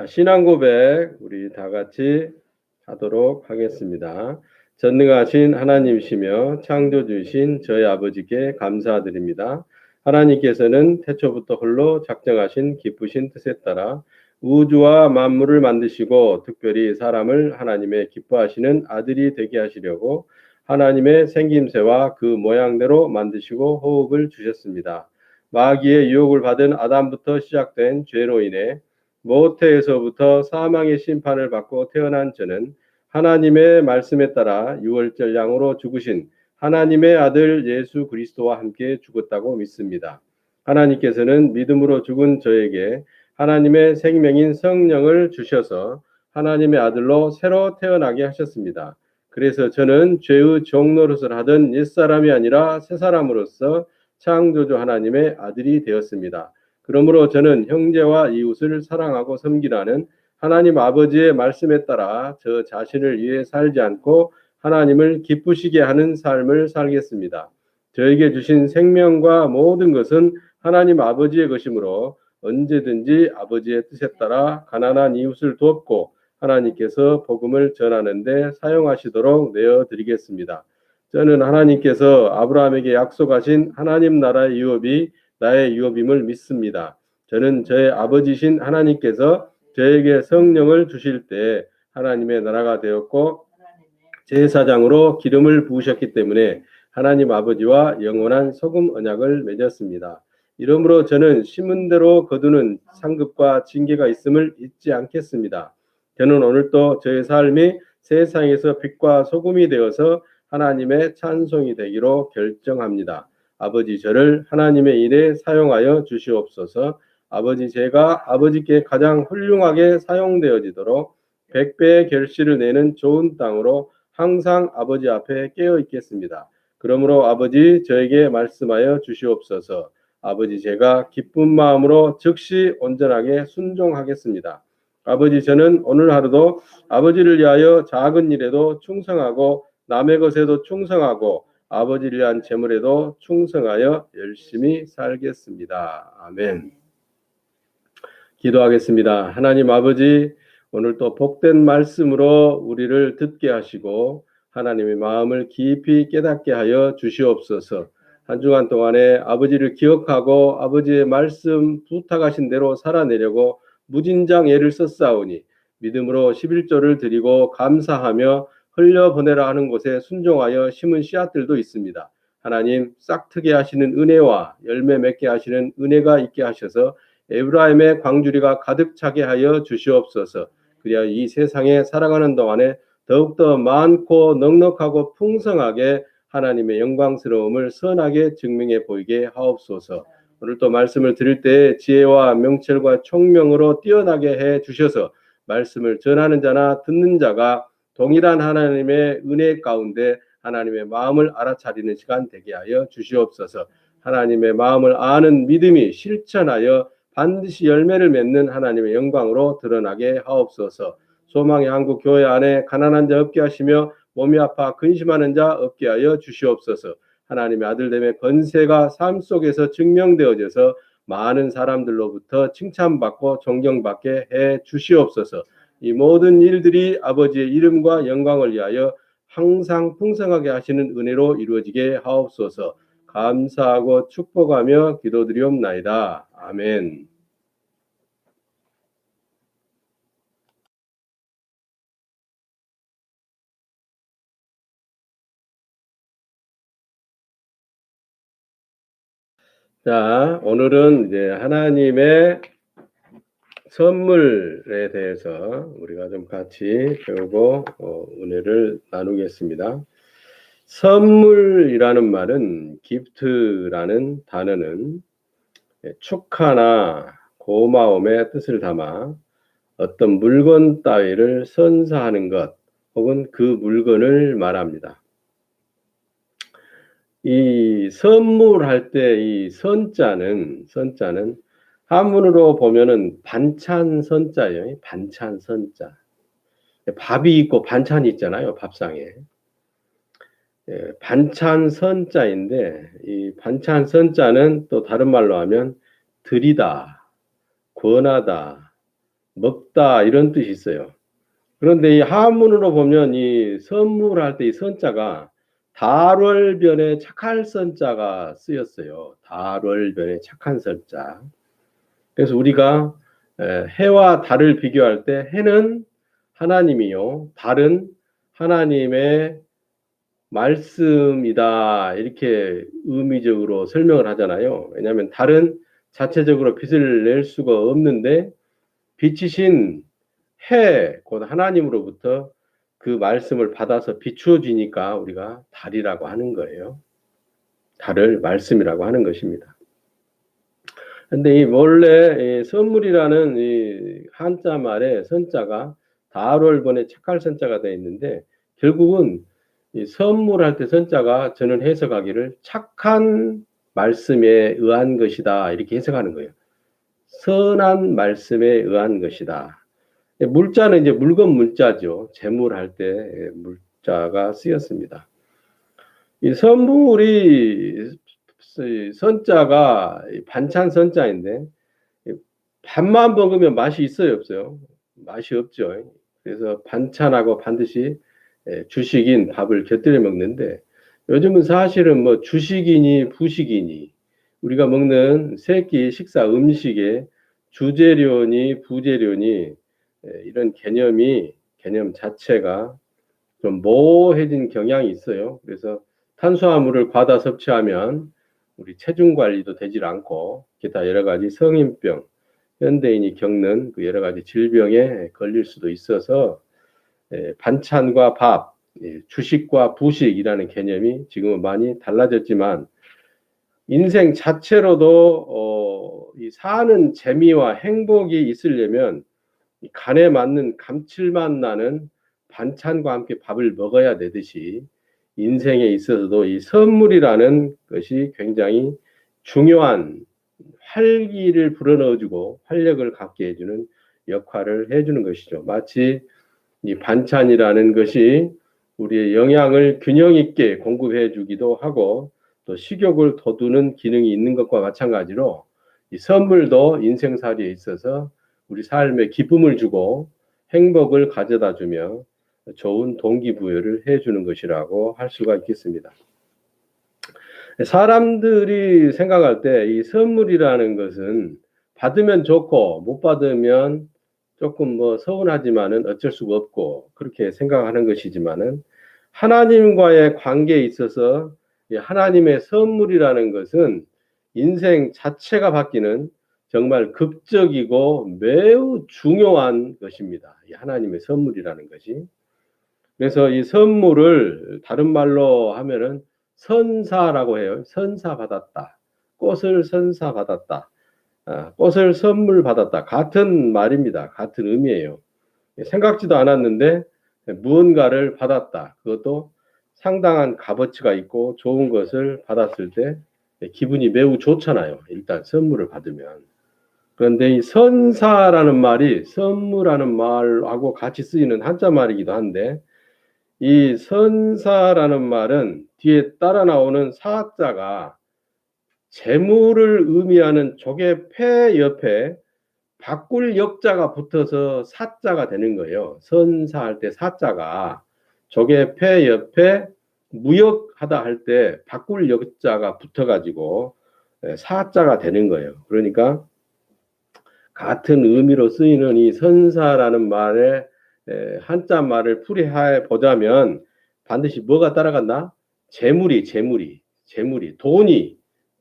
자, 신앙 고백 우리 다 같이 하도록 하겠습니다. 전능하신 하나님이시며 창조주신 저희 아버지께 감사드립니다. 하나님께서는 태초부터 홀로 작정하신 기쁘신 뜻에 따라 우주와 만물을 만드시고 특별히 사람을 하나님의 기뻐하시는 아들이 되게 하시려고 하나님의 생김새와 그 모양대로 만드시고 호흡을 주셨습니다. 마귀의 유혹을 받은 아담부터 시작된 죄로 인해 모태에서부터 사망의 심판을 받고 태어난 저는 하나님의 말씀에 따라 유월절 양으로 죽으신 하나님의 아들 예수 그리스도와 함께 죽었다고 믿습니다. 하나님께서는 믿음으로 죽은 저에게 하나님의 생명인 성령을 주셔서 하나님의 아들로 새로 태어나게 하셨습니다. 그래서 저는 죄의 종노릇을 하던 옛사람이 아니라 새사람으로서 창조주 하나님의 아들이 되었습니다. 그러므로 저는 형제와 이웃을 사랑하고 섬기라는 하나님 아버지의 말씀에 따라 저 자신을 위해 살지 않고 하나님을 기쁘시게 하는 삶을 살겠습니다. 저에게 주신 생명과 모든 것은 하나님 아버지의 것이므로 언제든지 아버지의 뜻에 따라 가난한 이웃을 돕고 하나님께서 복음을 전하는 데 사용하시도록 내어드리겠습니다. 저는 하나님께서 아브라함에게 약속하신 하나님 나라의 유업이 나의 유업임을 믿습니다. 저는 저의 아버지신 하나님께서 저에게 성령을 주실 때 하나님의 나라가 되었고 제사장으로 기름을 부으셨기 때문에 하나님 아버지와 영원한 소금 언약을 맺었습니다. 이러므로 저는 심은 대로 거두는 상급과 징계가 있음을 잊지 않겠습니다. 저는 오늘도 저의 삶이 세상에서 빛과 소금이 되어서 하나님의 찬송이 되기로 결정합니다. 아버지 저를 하나님의 일에 사용하여 주시옵소서. 아버지 제가 아버지께 가장 훌륭하게 사용되어지도록 100배의 결실을 내는 좋은 땅으로 항상 아버지 앞에 깨어 있겠습니다. 그러므로 아버지 저에게 말씀하여 주시옵소서. 아버지 제가 기쁜 마음으로 즉시 온전하게 순종하겠습니다. 아버지 저는 오늘 하루도 아버지를 위하여 작은 일에도 충성하고 남의 것에도 충성하고 아버지를 위한 재물에도 충성하여 열심히 살겠습니다. 아멘. 기도하겠습니다. 하나님 아버지 오늘 또 복된 말씀으로 우리를 듣게 하시고 하나님의 마음을 깊이 깨닫게 하여 주시옵소서. 한 주간 동안에 아버지를 기억하고 아버지의 말씀 부탁하신 대로 살아내려고 무진장 애를 썼사오니 믿음으로 11조를 드리고 감사하며 흘려보내라 하는 곳에 순종하여 심은 씨앗들도 있습니다. 하나님 싹트게 하시는 은혜와 열매 맺게 하시는 은혜가 있게 하셔서 에브라임의 광주리가 가득 차게 하여 주시옵소서. 그리하여 이 세상에 살아가는 동안에 더욱더 많고 넉넉하고 풍성하게 하나님의 영광스러움을 선하게 증명해 보이게 하옵소서. 오늘 또 말씀을 드릴 때 지혜와 명철과 총명으로 뛰어나게 해 주셔서 말씀을 전하는 자나 듣는 자가 동일한 하나님의 은혜 가운데 하나님의 마음을 알아차리는 시간 되게 하여 주시옵소서. 하나님의 마음을 아는 믿음이 실천하여 반드시 열매를 맺는 하나님의 영광으로 드러나게 하옵소서. 소망의 한국 교회 안에 가난한 자 없게 하시며 몸이 아파 근심하는 자 없게 하여 주시옵소서. 하나님의 아들됨의 권세가 삶 속에서 증명되어져서 많은 사람들로부터 칭찬받고 존경받게 해 주시옵소서. 이 모든 일들이 아버지의 이름과 영광을 위하여 항상 풍성하게 하시는 은혜로 이루어지게 하옵소서. 감사하고 축복하며 기도드리옵나이다. 아멘. 자, 오늘은 이제 하나님의 선물에 대해서 우리가 좀 같이 배우고 은혜를 나누겠습니다. 선물이라는 말은 기프트라는 단어는 축하나 고마움의 뜻을 담아 어떤 물건 따위를 선사하는 것 혹은 그 물건을 말합니다. 이 선물할 때 이 선자는 한문으로 보면은 반찬 선자예요. 반찬 선자. 밥이 있고 반찬이 있잖아요. 밥상에. 반찬 선자인데 이 반찬 선자는 또 다른 말로 하면 드리다, 권하다, 먹다 이런 뜻이 있어요. 그런데 이 한문으로 보면 이 선물할 때 이 선자가 달월변에 착할 선자가 쓰였어요. 달월변에 착한 선자. 그래서 우리가 해와 달을 비교할 때 해는 하나님이요, 달은 하나님의 말씀이다 이렇게 의미적으로 설명을 하잖아요. 왜냐하면 달은 자체적으로 빛을 낼 수가 없는데 빛이신 해, 곧 하나님으로부터 그 말씀을 받아서 비추어지니까 우리가 달이라고 하는 거예요. 달을 말씀이라고 하는 것입니다. 근데 이 원래 이 선물이라는 이 한자 말에 선자가 다월번에 착할 선자가 되어 있는데 결국은 이 선물할 때 선자가 저는 해석하기를 착한 말씀에 의한 것이다 이렇게 해석하는 거예요. 선한 말씀에 의한 것이다. 물자는 이제 물건 문자죠. 재물할 때 물자가 쓰였습니다. 이 선물이 선자가 반찬 선자인데 밥만 먹으면 맛이 있어요, 없어요? 맛이 없죠. 그래서 반찬하고 반드시 주식인 밥을 곁들여 먹는데 요즘은 사실은 뭐 주식이니 부식이니 우리가 먹는 세끼 식사 음식에 주재료니 부재료니 이런 개념 자체가 좀 모호해진 경향이 있어요. 그래서 탄수화물을 과다 섭취하면 우리 체중 관리도 되질 않고 기타 여러 가지 성인병, 현대인이 겪는 그 여러 가지 질병에 걸릴 수도 있어서 반찬과 밥, 주식과 부식이라는 개념이 지금은 많이 달라졌지만 인생 자체로도 이 사는 재미와 행복이 있으려면 간에 맞는 감칠맛 나는 반찬과 함께 밥을 먹어야 되듯이 인생에 있어서도 이 선물이라는 것이 굉장히 중요한 활기를 불어넣어주고 활력을 갖게 해주는 역할을 해주는 것이죠. 마치 이 반찬이라는 것이 우리의 영양을 균형 있게 공급해 주기도 하고 또 식욕을 돋우는 기능이 있는 것과 마찬가지로 이 선물도 인생살이에 있어서 우리 삶에 기쁨을 주고 행복을 가져다 주며 좋은 동기부여를 해주는 것이라고 할 수가 있겠습니다. 사람들이 생각할 때 이 선물이라는 것은 받으면 좋고 못 받으면 조금 뭐 서운하지만은 어쩔 수가 없고 그렇게 생각하는 것이지만은 하나님과의 관계에 있어서 하나님의 선물이라는 것은 인생 자체가 바뀌는 정말 극적이고 매우 중요한 것입니다. 이 하나님의 선물이라는 것이. 그래서 이 선물을 다른 말로 하면은 선사라고 해요. 선사 받았다. 꽃을 선사 받았다. 꽃을 선물 받았다. 같은 말입니다. 같은 의미예요. 생각지도 않았는데 무언가를 받았다. 그것도 상당한 값어치가 있고 좋은 것을 받았을 때 기분이 매우 좋잖아요. 일단 선물을 받으면. 그런데 이 선사라는 말이 선물하는 말하고 같이 쓰이는 한자 말이기도 한데 이 선사라는 말은 뒤에 따라 나오는 사자가 재물을 의미하는 조개 폐 옆에 바꿀 역자가 붙어서 사자가 되는 거예요. 선사할 때 사자가 조개 폐 옆에 무역하다 할 때 바꿀 역자가 붙어가지고 사자가 되는 거예요. 그러니까 같은 의미로 쓰이는 이 선사라는 말에 한자 말을 풀이해 보자면 반드시 뭐가 따라간다? 재물이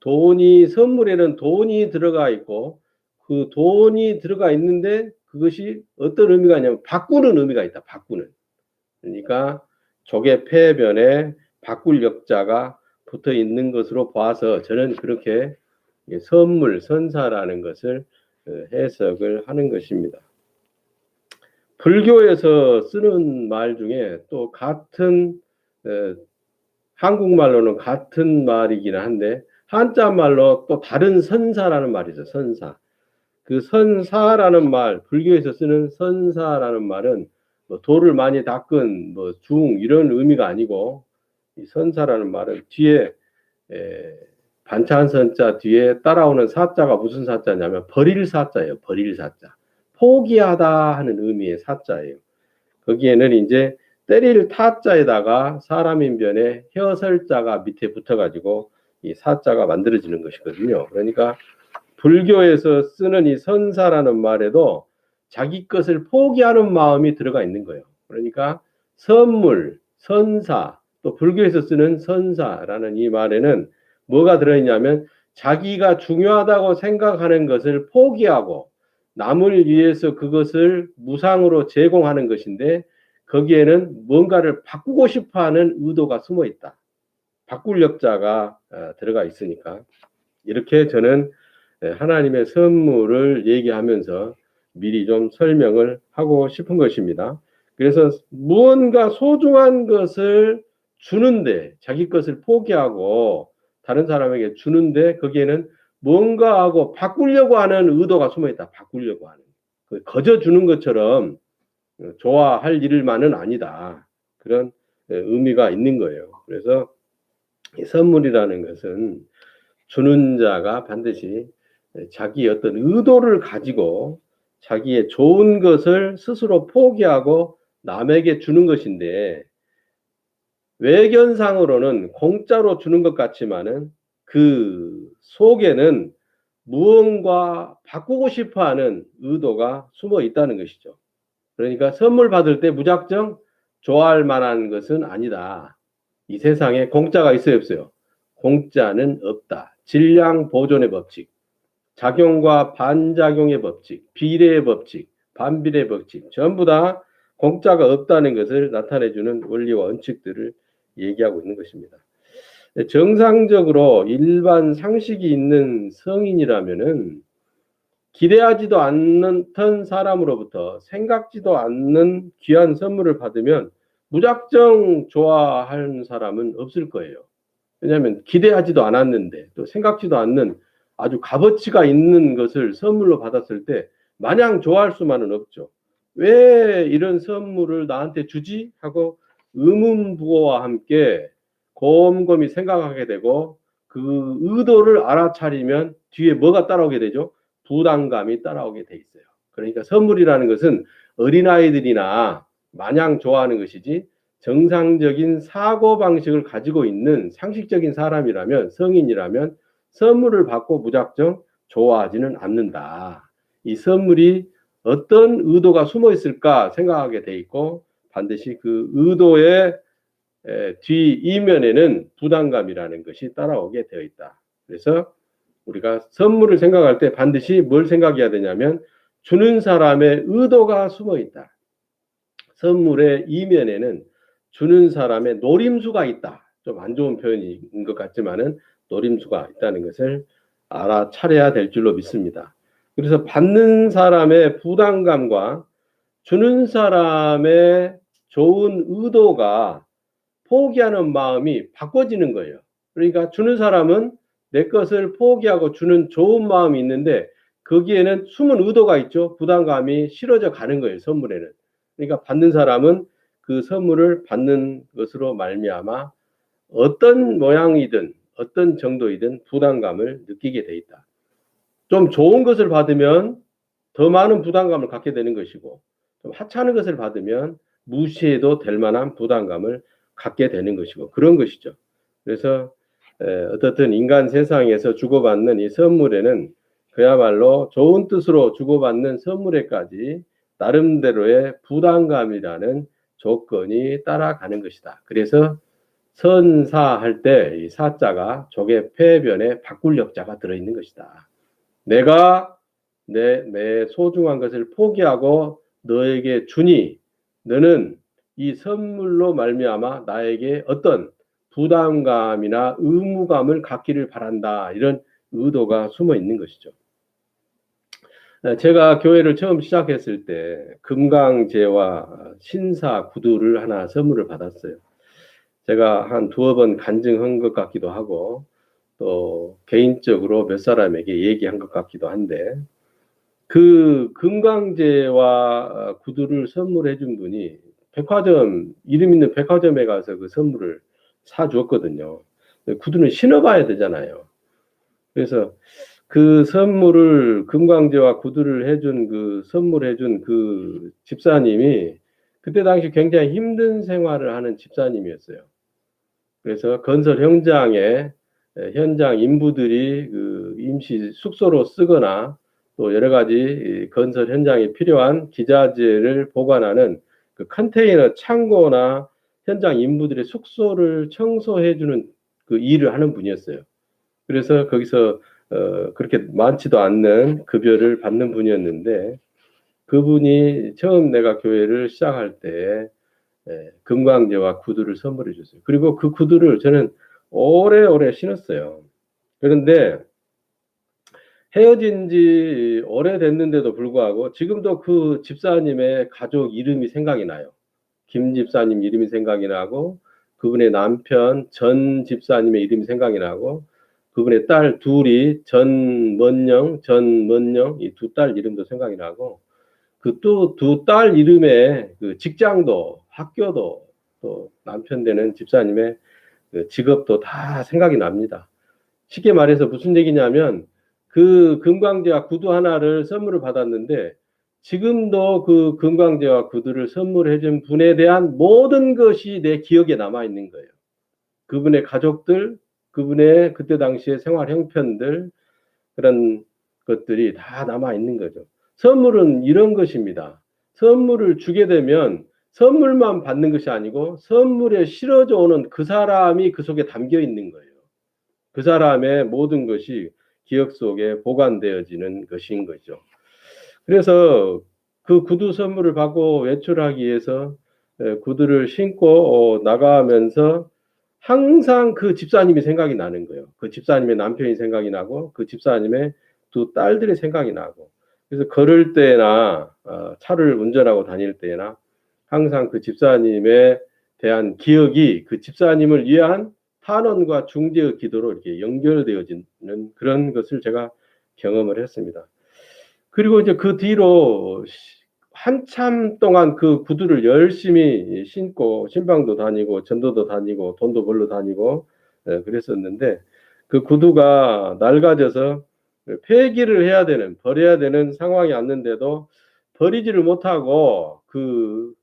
돈이 선물에는 돈이 들어가 있고 그 돈이 들어가 있는데 그것이 어떤 의미가 있냐면 바꾸는 의미가 있다. 바꾸는. 그러니까 조개 폐변에 바꿀 역자가 붙어 있는 것으로 봐서 저는 그렇게 선물, 선사라는 것을 해석을 하는 것입니다. 불교에서 쓰는 말 중에 또 같은 한국말로는 같은 말이긴 한데 한자 말로 또 다른 선사라는 말이죠. 선사. 그 선사라는 말, 불교에서 쓰는 선사라는 말은 뭐 돌을 많이 닦은 뭐 중 이런 의미가 아니고 이 선사라는 말은 뒤에 반찬 선자 뒤에 따라오는 사자가 무슨 사자냐면 버릴 사자예요. 버릴 사자. 포기하다 하는 의미의 사자예요. 거기에는 이제 때릴 타자에다가 사람인변에 혀설자가 밑에 붙어가지고 이 사자가 만들어지는 것이거든요. 그러니까 불교에서 쓰는 이 선사라는 말에도 자기 것을 포기하는 마음이 들어가 있는 거예요. 그러니까 선물, 선사, 또 불교에서 쓰는 선사라는 이 말에는 뭐가 들어있냐면 자기가 중요하다고 생각하는 것을 포기하고 남을 위해서 그것을 무상으로 제공하는 것인데 거기에는 뭔가를 바꾸고 싶어하는 의도가 숨어 있다. 바꿀 역자가 들어가 있으니까 이렇게 저는 하나님의 선물을 얘기하면서 미리 좀 설명을 하고 싶은 것입니다. 그래서 무언가 소중한 것을 주는데 자기 것을 포기하고 다른 사람에게 주는데 거기에는 뭔가 하고 바꾸려고 하는 의도가 숨어 있다. 바꾸려고 하는. 거저 주는 것처럼 좋아할 일만은 아니다. 그런 의미가 있는 거예요. 그래서 선물이라는 것은 주는 자가 반드시 자기 어떤 의도를 가지고 자기의 좋은 것을 스스로 포기하고 남에게 주는 것인데 외견상으로는 공짜로 주는 것 같지만은 그 속에는 무언가 바꾸고 싶어하는 의도가 숨어 있다는 것이죠. 그러니까 선물 받을 때 무작정 좋아할 만한 것은 아니다. 이 세상에 공짜가 있어요, 없어요? 공짜는 없다. 질량 보존의 법칙, 작용과 반작용의 법칙, 비례의 법칙, 반비례의 법칙, 전부 다 공짜가 없다는 것을 나타내주는 원리와 원칙들을 얘기하고 있는 것입니다. 정상적으로 일반 상식이 있는 성인이라면은 기대하지도 않던 사람으로부터 생각지도 않는 귀한 선물을 받으면 무작정 좋아하는 사람은 없을 거예요. 왜냐하면 기대하지도 않았는데 또 생각지도 않는 아주 값어치가 있는 것을 선물로 받았을 때 마냥 좋아할 수만은 없죠. 왜 이런 선물을 나한테 주지? 하고 의문부호와 함께 곰곰이 생각하게 되고 그 의도를 알아차리면 뒤에 뭐가 따라오게 되죠? 부담감이 따라오게 돼 있어요. 그러니까 선물이라는 것은 어린아이들이나 마냥 좋아하는 것이지 정상적인 사고방식을 가지고 있는 상식적인 사람이라면 성인이라면 선물을 받고 무작정 좋아하지는 않는다. 이 선물이 어떤 의도가 숨어 있을까 생각하게 돼 있고 반드시 그 의도의 뒤 이면에는 부담감이라는 것이 따라오게 되어 있다. 그래서 우리가 선물을 생각할 때 반드시 뭘 생각해야 되냐면 주는 사람의 의도가 숨어 있다. 선물의 이면에는 주는 사람의 노림수가 있다. 좀 안 좋은 표현인 것 같지만은 노림수가 있다는 것을 알아차려야 될 줄로 믿습니다. 그래서 받는 사람의 부담감과 주는 사람의 좋은 의도가 포기하는 마음이 바꿔지는 거예요. 그러니까 주는 사람은 내 것을 포기하고 주는 좋은 마음이 있는데 거기에는 숨은 의도가 있죠. 부담감이 실어져 가는 거예요. 선물에는. 그러니까 받는 사람은 그 선물을 받는 것으로 말미암아 어떤 모양이든 어떤 정도이든 부담감을 느끼게 돼 있다. 좀 좋은 것을 받으면 더 많은 부담감을 갖게 되는 것이고 좀 하찮은 것을 받으면 무시해도 될 만한 부담감을 갖게 되는 것이고 그런 것이죠. 그래서 어떻든 인간 세상에서 주고받는 이 선물에는 그야말로 좋은 뜻으로 주고받는 선물에까지 나름대로의 부담감이라는 조건이 따라가는 것이다. 그래서 선사할 때 이 사자가 조개 폐변에 바꿀 역자가 들어있는 것이다. 내가 내 소중한 것을 포기하고 너에게 주니 너는 이 선물로 말미암아 나에게 어떤 부담감이나 의무감을 갖기를 바란다. 이런 의도가 숨어 있는 것이죠. 제가 교회를 처음 시작했을 때 금강제와 신사 구두를 하나 선물을 받았어요. 제가 한 두어 번 간증한 것 같기도 하고 또 개인적으로 몇 사람에게 얘기한 것 같기도 한데 그 금강제와 구두를 선물해 준 분이 백화점 이름 있는 백화점에 가서 그 선물을 사 주었거든요. 구두는 신어봐야 되잖아요. 그래서 그 선물을 금강제와 구두를 해준 선물해준 그 집사님이 그때 당시 굉장히 힘든 생활을 하는 집사님이었어요. 그래서 건설 현장에 현장 인부들이 그 임시 숙소로 쓰거나 또 여러 가지 건설 현장에 필요한 기자재를 보관하는 그 컨테이너 창고나 현장 인부들의 숙소를 청소해주는 그 일을 하는 분이었어요. 그래서 거기서 그렇게 많지도 않는 급여를 받는 분이었는데 그분이 처음 내가 교회를 시작할 때 금강제와 구두를 선물해 줬어요. 그리고 그 구두를 저는 오래오래 신었어요. 그런데 헤어진 지 오래됐는데도 불구하고 지금도 그 집사님의 가족 이름이 생각이 나요. 김 집사님 이름이 생각이 나고 그분의 남편 전 집사님의 이름이 생각이 나고 그분의 딸 둘이 전먼영 이 두 딸 이름도 생각이 나고 그 또 두 딸 이름에 그 직장도 학교도 또 남편 되는 집사님의 그 직업도 다 생각이 납니다. 쉽게 말해서 무슨 얘기냐면 그 금강제와 구두 하나를 선물을 받았는데 지금도 그 금강제와 구두를 선물해 준 분에 대한 모든 것이 내 기억에 남아 있는 거예요. 그분의 가족들, 그분의 그때 당시의 생활 형편들 그런 것들이 다 남아 있는 거죠. 선물은 이런 것입니다. 선물을 주게 되면 선물만 받는 것이 아니고 선물에 실어져 오는 그 사람이 그 속에 담겨 있는 거예요. 그 사람의 모든 것이 기억 속에 보관되어지는 것인 거죠. 그래서 그 구두 선물을 받고 외출하기 위해서 구두를 신고 나가면서 항상 그 집사님이 생각이 나는 거예요. 그 집사님의 남편이 생각이 나고 그 집사님의 두 딸들이 생각이 나고 그래서 걸을 때나 차를 운전하고 다닐 때나 항상 그 집사님에 대한 기억이 그 집사님을 위한 탄원과 중재의 기도로 이렇게 연결되어지는 그런 것을 제가 경험을 했습니다. 그리고 이제 그 뒤로 한참 동안 그 구두를 열심히 신고 신방도 다니고 전도도 다니고 돈도 벌러 다니고 그랬었는데 그 구두가 낡아져서 폐기를 해야 되는 버려야 되는 상황이 왔는데도 버리지를 못하고 그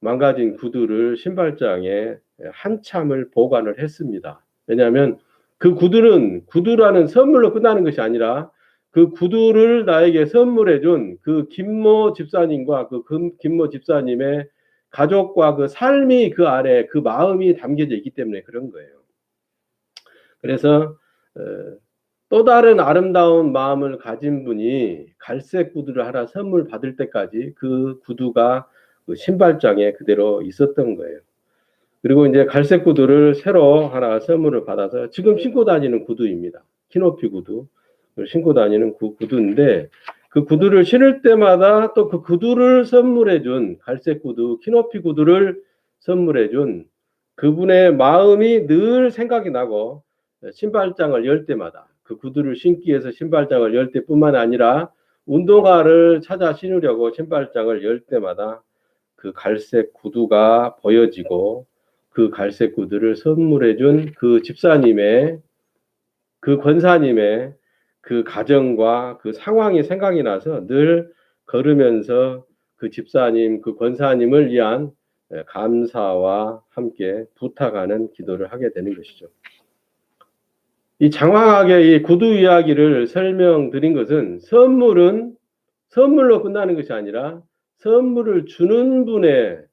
망가진 구두를 신발장에 한참을 보관을 했습니다. 왜냐하면 그 구두는 구두라는 선물로 끝나는 것이 아니라 그 구두를 나에게 선물해 준 그 김모 집사님과 그 김모 집사님의 가족과 그 삶이 그 안에 그 마음이 담겨져 있기 때문에 그런 거예요. 그래서 또 다른 아름다운 마음을 가진 분이 갈색 구두를 하나 선물 받을 때까지 그 구두가 그 신발장에 그대로 있었던 거예요. 그리고 이제 갈색 구두를 새로 하나 선물을 받아서 지금 신고 다니는 구두입니다. 키높이 구두. 신고 다니는 구두인데 그 구두를 신을 때마다 또 그 구두를 선물해 준 갈색 구두, 키높이 구두를 선물해 준 그분의 마음이 늘 생각이 나고 신발장을 열 때마다 그 구두를 신기 위해서 신발장을 열 때뿐만 아니라 운동화를 찾아 신으려고 신발장을 열 때마다 그 갈색 구두가 보여지고 그 갈색 구두를 선물해 준 그 집사님의 그 권사님의 그 가정과 그 상황이 생각이 나서 늘 걸으면서 그 집사님, 그 권사님을 위한 감사와 함께 부탁하는 기도를 하게 되는 것이죠. 이 장황하게 이 구두 이야기를 설명드린 것은 선물로 끝나는 것이 아니라 선물을 주는 분의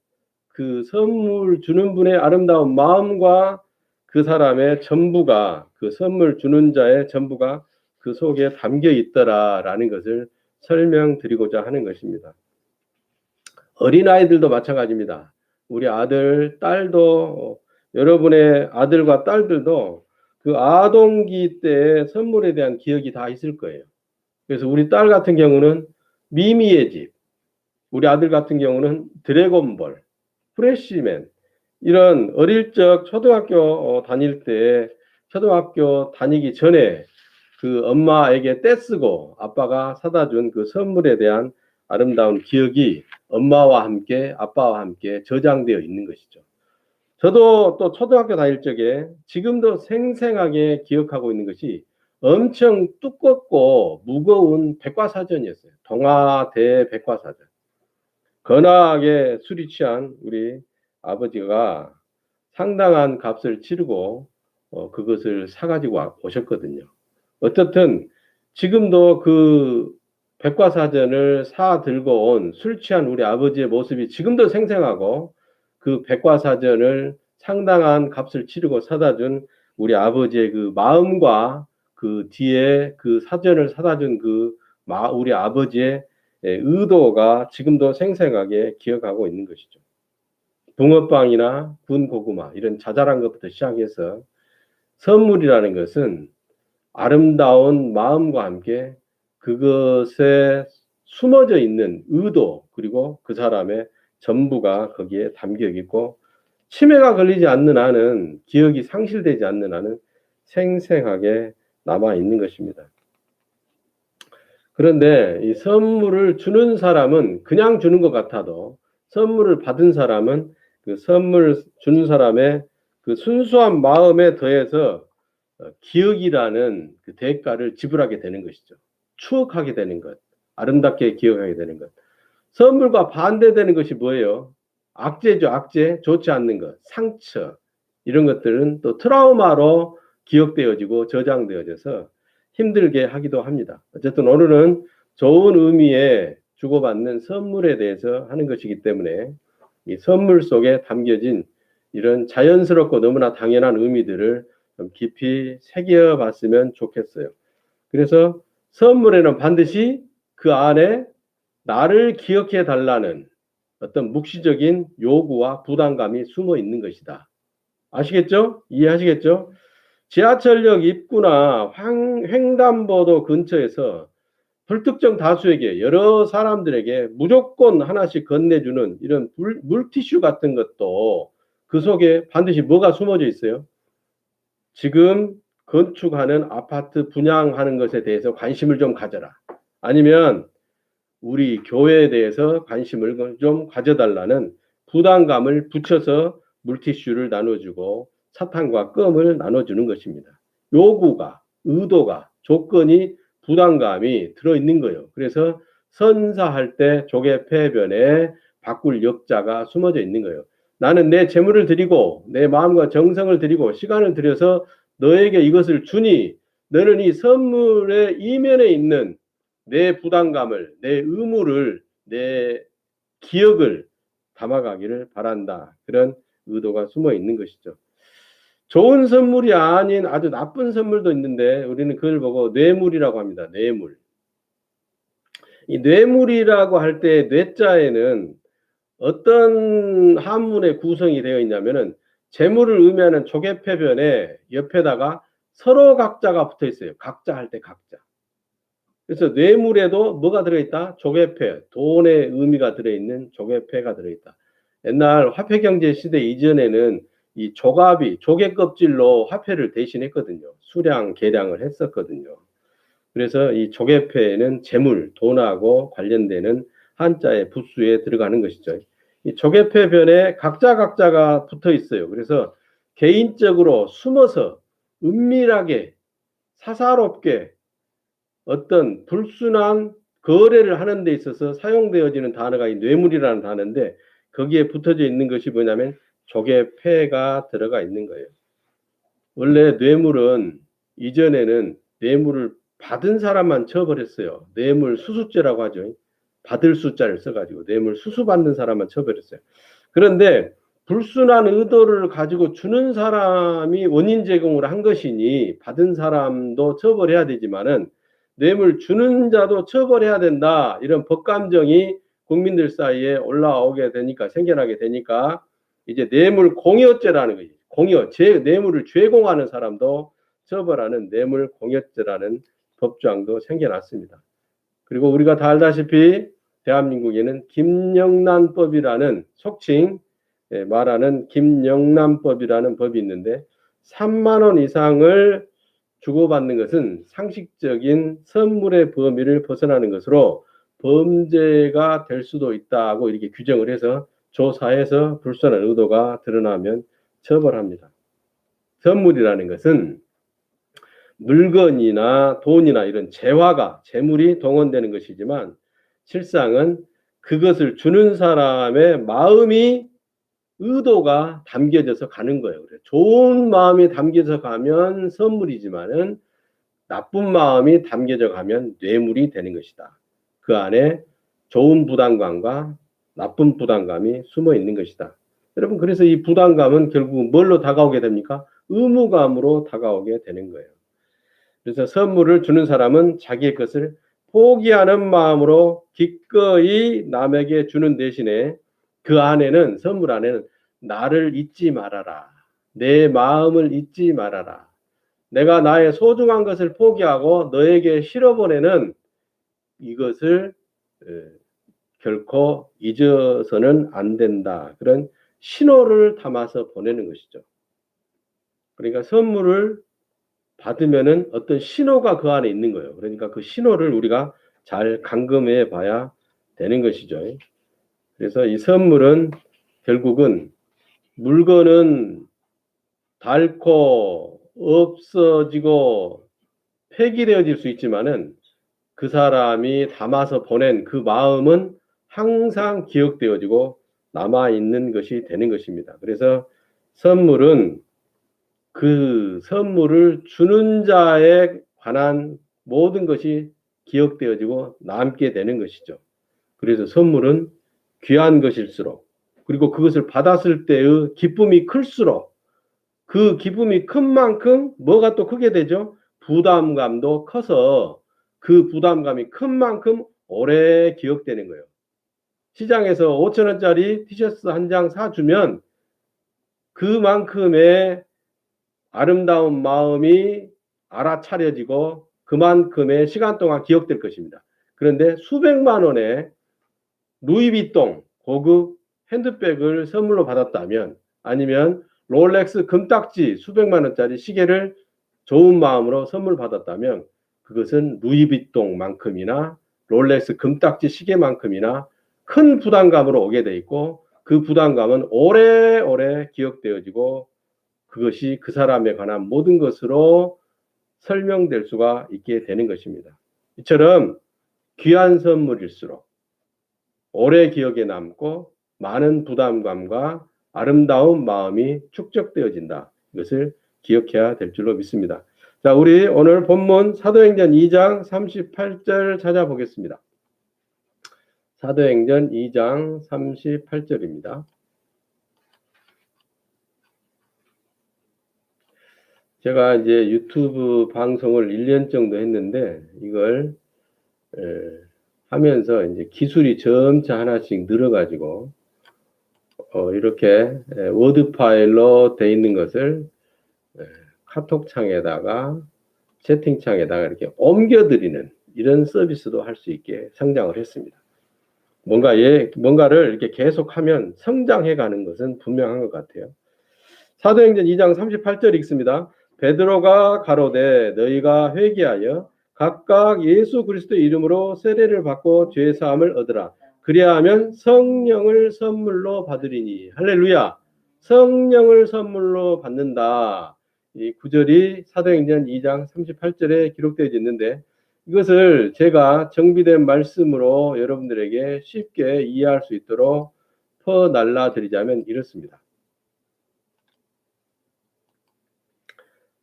그 선물 주는 분의 아름다운 마음과 그 사람의 전부가 그 선물 주는 자의 전부가 그 속에 담겨 있더라라는 것을 설명드리고자 하는 것입니다. 어린아이들도 마찬가지입니다. 우리 아들, 딸도 여러분의 아들과 딸들도 그 아동기 때의 선물에 대한 기억이 다 있을 거예요. 그래서 우리 딸 같은 경우는 미미의 집, 우리 아들 같은 경우는 드래곤볼, 프레시맨 이런 어릴 적 초등학교 다닐 때 초등학교 다니기 전에 그 엄마에게 떼쓰고 아빠가 사다 준 그 선물에 대한 아름다운 기억이 엄마와 함께 아빠와 함께 저장되어 있는 것이죠. 저도 또 초등학교 다닐 적에 지금도 생생하게 기억하고 있는 것이 엄청 두껍고 무거운 백과사전이었어요. 동아대 백과사전. 건하게 술이 취한 우리 아버지가 상당한 값을 치르고 그것을 사가지고 오셨거든요. 어쨌든 지금도 그 백과사전을 사 들고 온 술 취한 우리 아버지의 모습이 지금도 생생하고, 그 백과사전을 상당한 값을 치르고 사다 준 우리 아버지의 그 마음과 그 뒤에 그 사전을 사다 준 그 우리 아버지의 의도가 지금도 생생하게 기억하고 있는 것이죠. 붕어빵이나 군고구마 이런 자잘한 것부터 시작해서 선물이라는 것은 아름다운 마음과 함께 그것에 숨어져 있는 의도, 그리고 그 사람의 전부가 거기에 담겨 있고, 치매가 걸리지 않는 한은, 기억이 상실되지 않는 한은 생생하게 남아 있는 것입니다. 그런데 이 선물을 주는 사람은 그냥 주는 것 같아도, 선물을 받은 사람은 그 선물 주는 사람의 그 순수한 마음에 더해서 기억이라는 그 대가를 지불하게 되는 것이죠. 추억하게 되는 것, 아름답게 기억하게 되는 것. 선물과 반대되는 것이 뭐예요? 악재죠. 악재, 좋지 않는 것, 상처, 이런 것들은 또 트라우마로 기억되어지고 저장되어져서 힘들게 하기도 합니다. 어쨌든 오늘은 좋은 의미의 주고받는 선물에 대해서 하는 것이기 때문에 이 선물 속에 담겨진 이런 자연스럽고 너무나 당연한 의미들을 좀 깊이 새겨봤으면 좋겠어요. 그래서 선물에는 반드시 그 안에 나를 기억해 달라는 어떤 묵시적인 요구와 부담감이 숨어 있는 것이다. 아시겠죠? 이해하시겠죠? 지하철역 입구나 횡단보도 근처에서 불특정 다수에게, 여러 사람들에게 무조건 하나씩 건네주는 이런 물티슈 같은 것도 그 속에 반드시 뭐가 숨어져 있어요? 지금 건축하는 아파트 분양하는 것에 대해서 관심을 좀 가져라. 아니면 우리 교회에 대해서 관심을 좀 가져달라는 부담감을 붙여서 물티슈를 나눠주고 사탕과 껌을 나눠주는 것입니다. 요구가, 의도가, 조건이, 부담감이 들어있는 거예요. 그래서 선사할 때 조개 폐변에 바꿀 역자가 숨어져 있는 거예요. 나는 내 재물을 드리고 내 마음과 정성을 드리고 시간을 들여서 너에게 이것을 주니 너는 이 선물의 이면에 있는 내 부담감을, 내 의무를, 내 기억을 담아가기를 바란다. 그런 의도가 숨어 있는 것이죠. 좋은 선물이 아닌 아주 나쁜 선물도 있는데 우리는 그걸 보고 뇌물이라고 합니다. 뇌물. 이 뇌물이라고 할 때 뇌자에는 어떤 한문의 구성이 되어 있냐면은 재물을 의미하는 조개패변에 옆에다가 서로 각자가 붙어 있어요. 각자 할 때 각자. 그래서 뇌물에도 뭐가 들어있다? 조개패, 돈의 의미가 들어있는 조개패가 들어있다. 옛날 화폐경제 시대 이전에는 이 조갑이 조개 껍질로 화폐를 대신했거든요. 수량, 계량을 했었거든요. 그래서 이 조개패에는 재물, 돈하고 관련되는 한자의 부수에 들어가는 것이죠. 이 조개패변에 각자가 붙어 있어요. 그래서 개인적으로 숨어서 은밀하게 사사롭게 어떤 불순한 거래를 하는 데 있어서 사용되어지는 단어가 이 뇌물이라는 단어인데, 거기에 붙어져 있는 것이 뭐냐면 조개패가 들어가 있는 거예요. 원래 뇌물은 이전에는 뇌물을 받은 사람만 처벌했어요. 뇌물 수수죄라고 하죠. 받을 수자를 써가지고 뇌물 수수받는 사람만 처벌했어요. 그런데 불순한 의도를 가지고 주는 사람이 원인 제공을 한 것이니 받은 사람도 처벌해야 되지만은 뇌물 주는 자도 처벌해야 된다. 이런 법감정이 국민들 사이에 올라오게 되니까, 생겨나게 되니까 이제 뇌물 공여죄라는 거지. 공여, 뇌물을 제공하는 사람도 처벌하는 뇌물 공여죄라는 법조항도 생겨났습니다. 그리고 우리가 다 알다시피 대한민국에는 김영란법이라는, 속칭 말하는 김영란법이라는 법이 있는데 3만 원 이상을 주고받는 것은 상식적인 선물의 범위를 벗어나는 것으로 범죄가 될 수도 있다고 이렇게 규정을 해서 조사해서 불순한 의도가 드러나면 처벌합니다. 선물이라는 것은 물건이나 돈이나 이런 재물이 동원되는 것이지만 실상은 그것을 주는 사람의 마음이 의도가 담겨져서 가는 거예요. 좋은 마음이 담겨져 가면 선물이지만은 나쁜 마음이 담겨져 가면 뇌물이 되는 것이다. 그 안에 좋은 부담감과 나쁜 부담감이 숨어 있는 것이다. 여러분, 그래서 이 부담감은 결국 뭘로 다가오게 됩니까? 의무감으로 다가오게 되는 거예요. 그래서 선물을 주는 사람은 자기의 것을 포기하는 마음으로 기꺼이 남에게 주는 대신에 그 안에는, 선물 안에는 나를 잊지 말아라. 내 마음을 잊지 말아라. 내가 나의 소중한 것을 포기하고 너에게 실어보내는 이것을 결코 잊어서는 안 된다. 그런 신호를 담아서 보내는 것이죠. 그러니까 선물을 받으면은 어떤 신호가 그 안에 있는 거예요. 그러니까 그 신호를 우리가 잘 감금해 봐야 되는 것이죠. 그래서 이 선물은 결국은 물건은 닳고 없어지고 폐기되어질 수 있지만은 그 사람이 담아서 보낸 그 마음은 항상 기억되어지고 남아있는 것이 되는 것입니다. 그래서 선물은 그 선물을 주는 자에 관한 모든 것이 기억되어지고 남게 되는 것이죠. 그래서 선물은 귀한 것일수록, 그리고 그것을 받았을 때의 기쁨이 클수록, 그 기쁨이 큰 만큼 뭐가 또 크게 되죠? 부담감도 커서 그 부담감이 큰 만큼 오래 기억되는 거예요. 시장에서 5,000원짜리 티셔츠 한 장 사주면 그만큼의 아름다운 마음이 알아차려지고 그만큼의 시간 동안 기억될 것입니다. 그런데 수백만 원의 루이비통 고급 핸드백을 선물로 받았다면, 아니면 롤렉스 금딱지 수백만 원짜리 시계를 좋은 마음으로 선물 받았다면 그것은 루이비통만큼이나 롤렉스 금딱지 시계만큼이나 큰 부담감으로 오게 돼 있고, 그 부담감은 오래오래 기억되어지고 그것이 그 사람에 관한 모든 것으로 설명될 수가 있게 되는 것입니다. 이처럼 귀한 선물일수록 오래 기억에 남고 많은 부담감과 아름다운 마음이 축적되어진다. 이것을 기억해야 될 줄로 믿습니다. 자, 우리 오늘 본문 사도행전 2장 38절 찾아보겠습니다. 사도행전 2장 38절입니다. 제가 이제 유튜브 방송을 1년 정도 했는데 이걸 하면서 이제 기술이 점차 하나씩 늘어가지고 이렇게 워드 파일로 돼 있는 것을 카톡 창에다가 채팅창에다가 이렇게 옮겨드리는 이런 서비스도 할 수 있게 성장을 했습니다. 뭔가를 이렇게 계속하면 성장해가는 것은 분명한 것 같아요. 사도행전 2장 38절 읽습니다. 베드로가 가로되 너희가 회개하여 각각 예수 그리스도의 이름으로 세례를 받고 죄 사함을 얻으라. 그리하면 성령을 선물로 받으리니. 할렐루야. 성령을 선물로 받는다. 이 구절이 사도행전 2장 38절에 기록되어 있는데, 이것을 제가 정비된 말씀으로 여러분들에게 쉽게 이해할 수 있도록 퍼날라 드리자면 이렇습니다.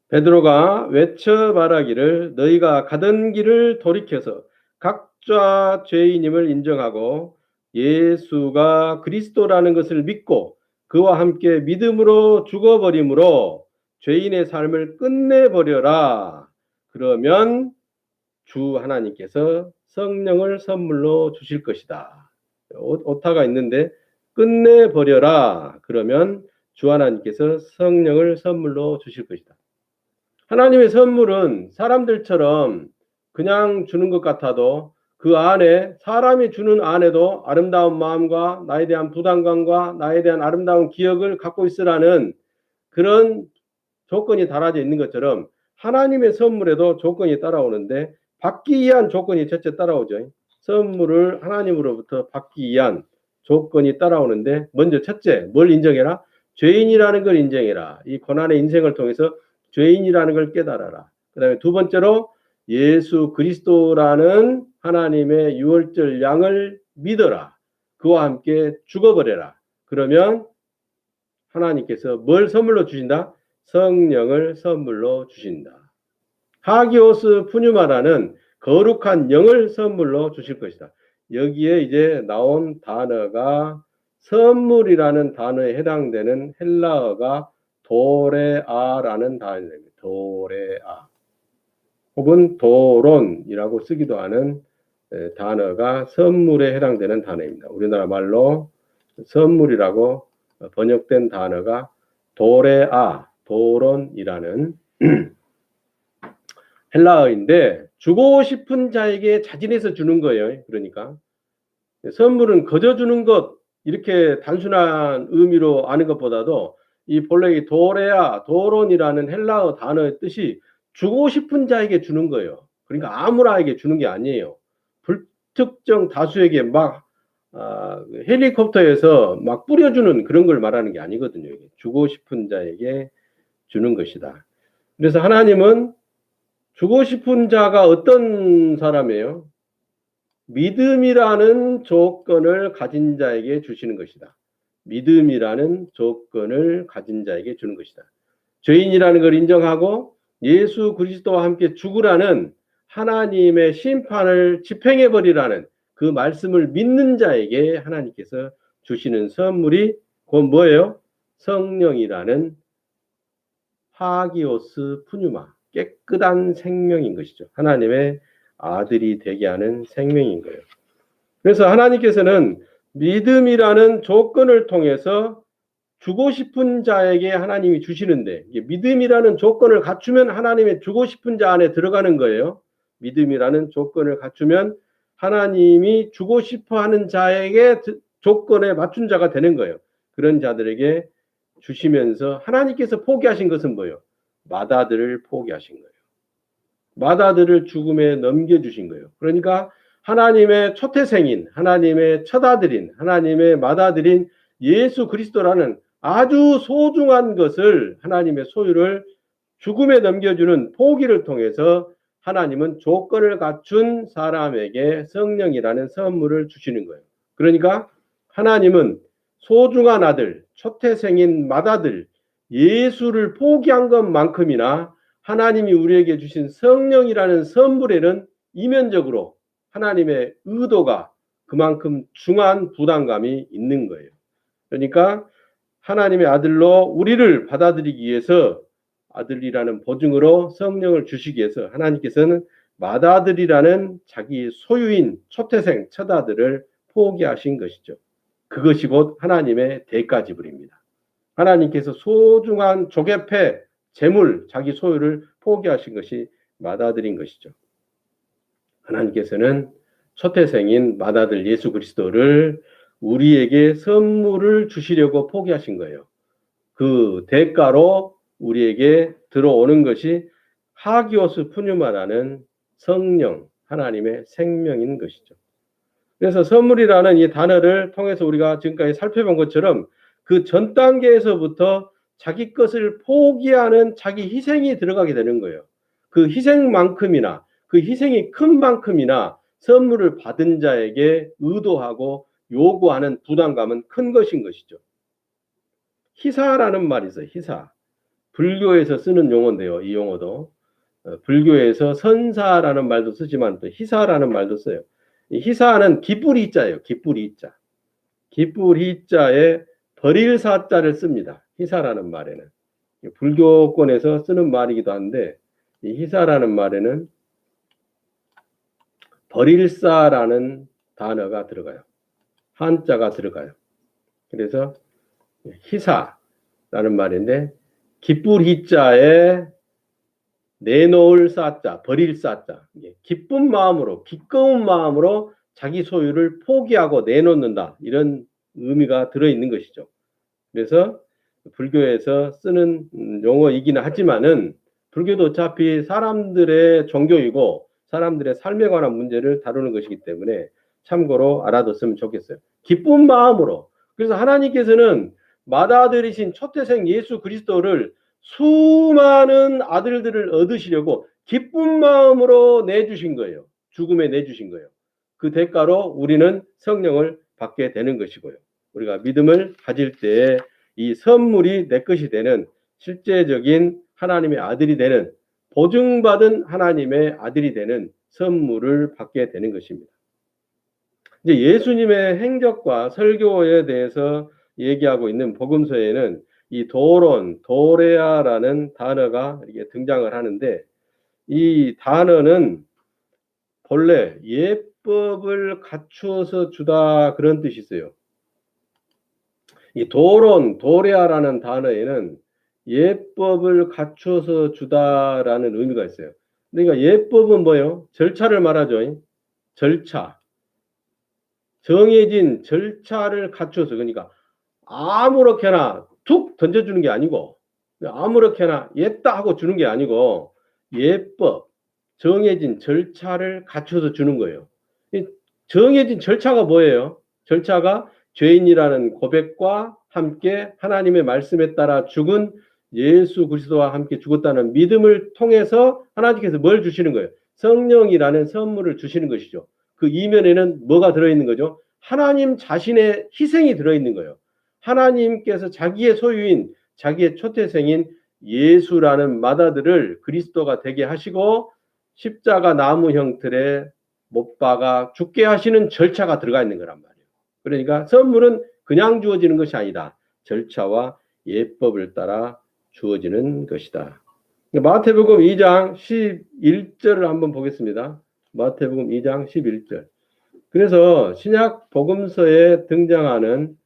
베드로가 외쳐 말하기를 너희가 가던 길을 돌이켜서 각자 죄인임을 인정하고 예수가 그리스도라는 것을 믿고 그와 함께 믿음으로 죽어버림으로 죄인의 삶을 끝내버려라. 그러면 주 하나님께서 성령을 선물로 주실 것이다. 오타가 있는데 끝내버려라. 그러면 주 하나님께서 성령을 선물로 주실 것이다. 하나님의 선물은 사람들처럼 그냥 주는 것 같아도 그 안에, 사람이 주는 안에도 아름다운 마음과 나에 대한 부담감과 나에 대한 아름다운 기억을 갖고 있으라는 그런 조건이 달아져 있는 것처럼 하나님의 선물에도 조건이 따라오는데, 받기 위한 조건이 첫째 따라오죠. 선물을 하나님으로부터 받기 위한 조건이 따라오는데, 먼저 첫째 뭘 인정해라? 죄인이라는 걸 인정해라. 이 고난의 인생을 통해서 죄인이라는 걸 깨달아라. 그다음에 두 번째로 예수 그리스도라는 하나님의 유월절 양을 믿어라. 그와 함께 죽어버려라. 그러면 하나님께서 뭘 선물로 주신다? 성령을 선물로 주신다. 하기오스 푸뉴마라는 거룩한 영을 선물로 주실 것이다. 여기에 이제 나온 단어가 선물이라는 단어에 해당되는 헬라어가 도레아라는 단어입니다. 도레아. 혹은 도론이라고 쓰기도 하는 단어가 선물에 해당되는 단어입니다. 우리나라 말로 선물이라고 번역된 단어가 도레아, 도론이라는 헬라어인데 주고 싶은 자에게 자진해서 주는 거예요. 그러니까 선물은 거저 주는 것 이렇게 단순한 의미로 아는 것보다도 이 본래 이 도레아, 도론이라는 헬라어 단어의 뜻이 주고 싶은 자에게 주는 거예요. 그러니까 아무나에게 주는 게 아니에요. 불특정 다수에게 막 헬리콥터에서 막 뿌려주는 그런 걸 말하는 게 아니거든요. 주고 싶은 자에게 주는 것이다. 그래서 하나님은 주고 싶은 자가 어떤 사람이에요? 믿음이라는 조건을 가진 자에게 주시는 것이다. 믿음이라는 조건을 가진 자에게 주는 것이다. 죄인이라는 걸 인정하고 예수 그리스도와 함께 죽으라는 하나님의 심판을 집행해버리라는 그 말씀을 믿는 자에게 하나님께서 주시는 선물이 곧 뭐예요? 성령이라는 하기오스 푸뉴마, 깨끗한 생명인 것이죠. 하나님의 아들이 되게 하는 생명인 거예요. 그래서 하나님께서는 믿음이라는 조건을 통해서 주고 싶은 자에게 하나님이 주시는데 믿음이라는 조건을 갖추면 하나님의 주고 싶은 자 안에 들어가는 거예요. 믿음이라는 조건을 갖추면 하나님이 주고 싶어하는 자에게 조건에 맞춘 자가 되는 거예요. 그런 자들에게 주시면서 하나님께서 포기하신 것은 뭐예요? 맏아들을 포기하신 거예요. 맏아들을 죽음에 넘겨주신 거예요. 그러니까 하나님의 초태생인, 하나님의 첫아들인, 하나님의 맏아들인 예수 그리스도라는 아주 소중한 것을 하나님의 소유를 죽음에 넘겨주는 포기를 통해서 하나님은 조건을 갖춘 사람에게 성령이라는 선물을 주시는 거예요. 그러니까 하나님은 소중한 아들, 초태생인 맏아들, 예수를 포기한 것만큼이나 하나님이 우리에게 주신 성령이라는 선물에는 이면적으로 하나님의 의도가 그만큼 중한 부담감이 있는 거예요. 그러니까 하나님의 아들로 우리를 받아들이기 위해서 아들이라는 보증으로 성령을 주시기 위해서 하나님께서는 맏아들이라는 자기 소유인 초태생 첫아들을 포기하신 것이죠. 그것이 곧 하나님의 대가 지불입니다. 하나님께서 소중한 조개패, 재물, 자기 소유를 포기하신 것이 맏아들인 것이죠. 하나님께서는 초태생인 맏아들 예수 그리스도를 우리에게 선물을 주시려고 포기하신 거예요. 그 대가로 우리에게 들어오는 것이 하기오스 푸뉴마라는 성령, 하나님의 생명인 것이죠. 그래서 선물이라는 이 단어를 통해서 우리가 지금까지 살펴본 것처럼 그 전 단계에서부터 자기 것을 포기하는 자기 희생이 들어가게 되는 거예요. 그 희생만큼이나 그 희생이 큰 만큼이나 선물을 받은 자에게 의도하고 요구하는 부담감은 큰 것인 것이죠. 희사라는 말이 있어요. 희사. 불교에서 쓰는 용어인데요. 이 용어도. 불교에서 선사라는 말도 쓰지만 또 희사라는 말도 써요. 이 희사는 기쁘리 희자예요. 기쁘리 희자. 기쁘리 희자에 버릴 사자를 씁니다. 희사라는 말에는. 불교권에서 쓰는 말이기도 한데 이 희사라는 말에는 버릴사라는 단어가 들어가요. 한자가 들어가요. 그래서 희사라는 말인데 기쁠 희자에 내놓을 사자, 버릴 사자. 기쁜 마음으로, 기꺼운 마음으로 자기 소유를 포기하고 내놓는다. 이런 의미가 들어있는 것이죠. 그래서 불교에서 쓰는 용어이기는 하지만은 불교도 어차피 사람들의 종교이고 사람들의 삶에 관한 문제를 다루는 것이기 때문에 참고로 알아뒀으면 좋겠어요. 기쁜 마음으로. 그래서 하나님께서는 맏아들이신 초태생 예수 그리스도를 수많은 아들들을 얻으시려고 기쁜 마음으로 내주신 거예요. 죽음에 내주신 거예요. 그 대가로 우리는 성령을 받게 되는 것이고요. 우리가 믿음을 가질 때 이 선물이 내 것이 되는 실제적인 하나님의 아들이 되는 보증받은 하나님의 아들이 되는 선물을 받게 되는 것입니다. 이제 예수님의 행적과 설교에 대해서 얘기하고 있는 복음서에는 이 도론, 도레아라는 단어가 이렇게 등장을 하는데 이 단어는 본래 예법을 갖추어서 주다 그런 뜻이 있어요. 이 도론, 도레아라는 단어에는 예법을 갖추어서 주다라는 의미가 있어요. 그러니까 예법은 뭐예요? 절차를 말하죠. 절차. 정해진 절차를 갖추어서 그러니까 아무렇게나 툭 던져주는 게 아니고 아무렇게나 예따 하고 주는 게 아니고 예법, 정해진 절차를 갖춰서 주는 거예요. 정해진 절차가 뭐예요? 절차가 죄인이라는 고백과 함께 하나님의 말씀에 따라 죽은 예수 그리스도와 함께 죽었다는 믿음을 통해서 하나님께서 뭘 주시는 거예요? 성령이라는 선물을 주시는 것이죠. 그 이면에는 뭐가 들어있는 거죠? 하나님 자신의 희생이 들어있는 거예요. 하나님께서 자기의 소유인 자기의 초태생인 예수라는 맏아들을 그리스도가 되게 하시고 십자가 나무 형틀에 못 박아 죽게 하시는 절차가 들어가 있는 거란 말이에요. 그러니까 선물은 그냥 주어지는 것이 아니다. 절차와 예법을 따라 주어지는 것이다. 마태복음 2장 11절을 한번 보겠습니다. 마태복음 2장 11절. 그래서 신약 복음서에 등장하는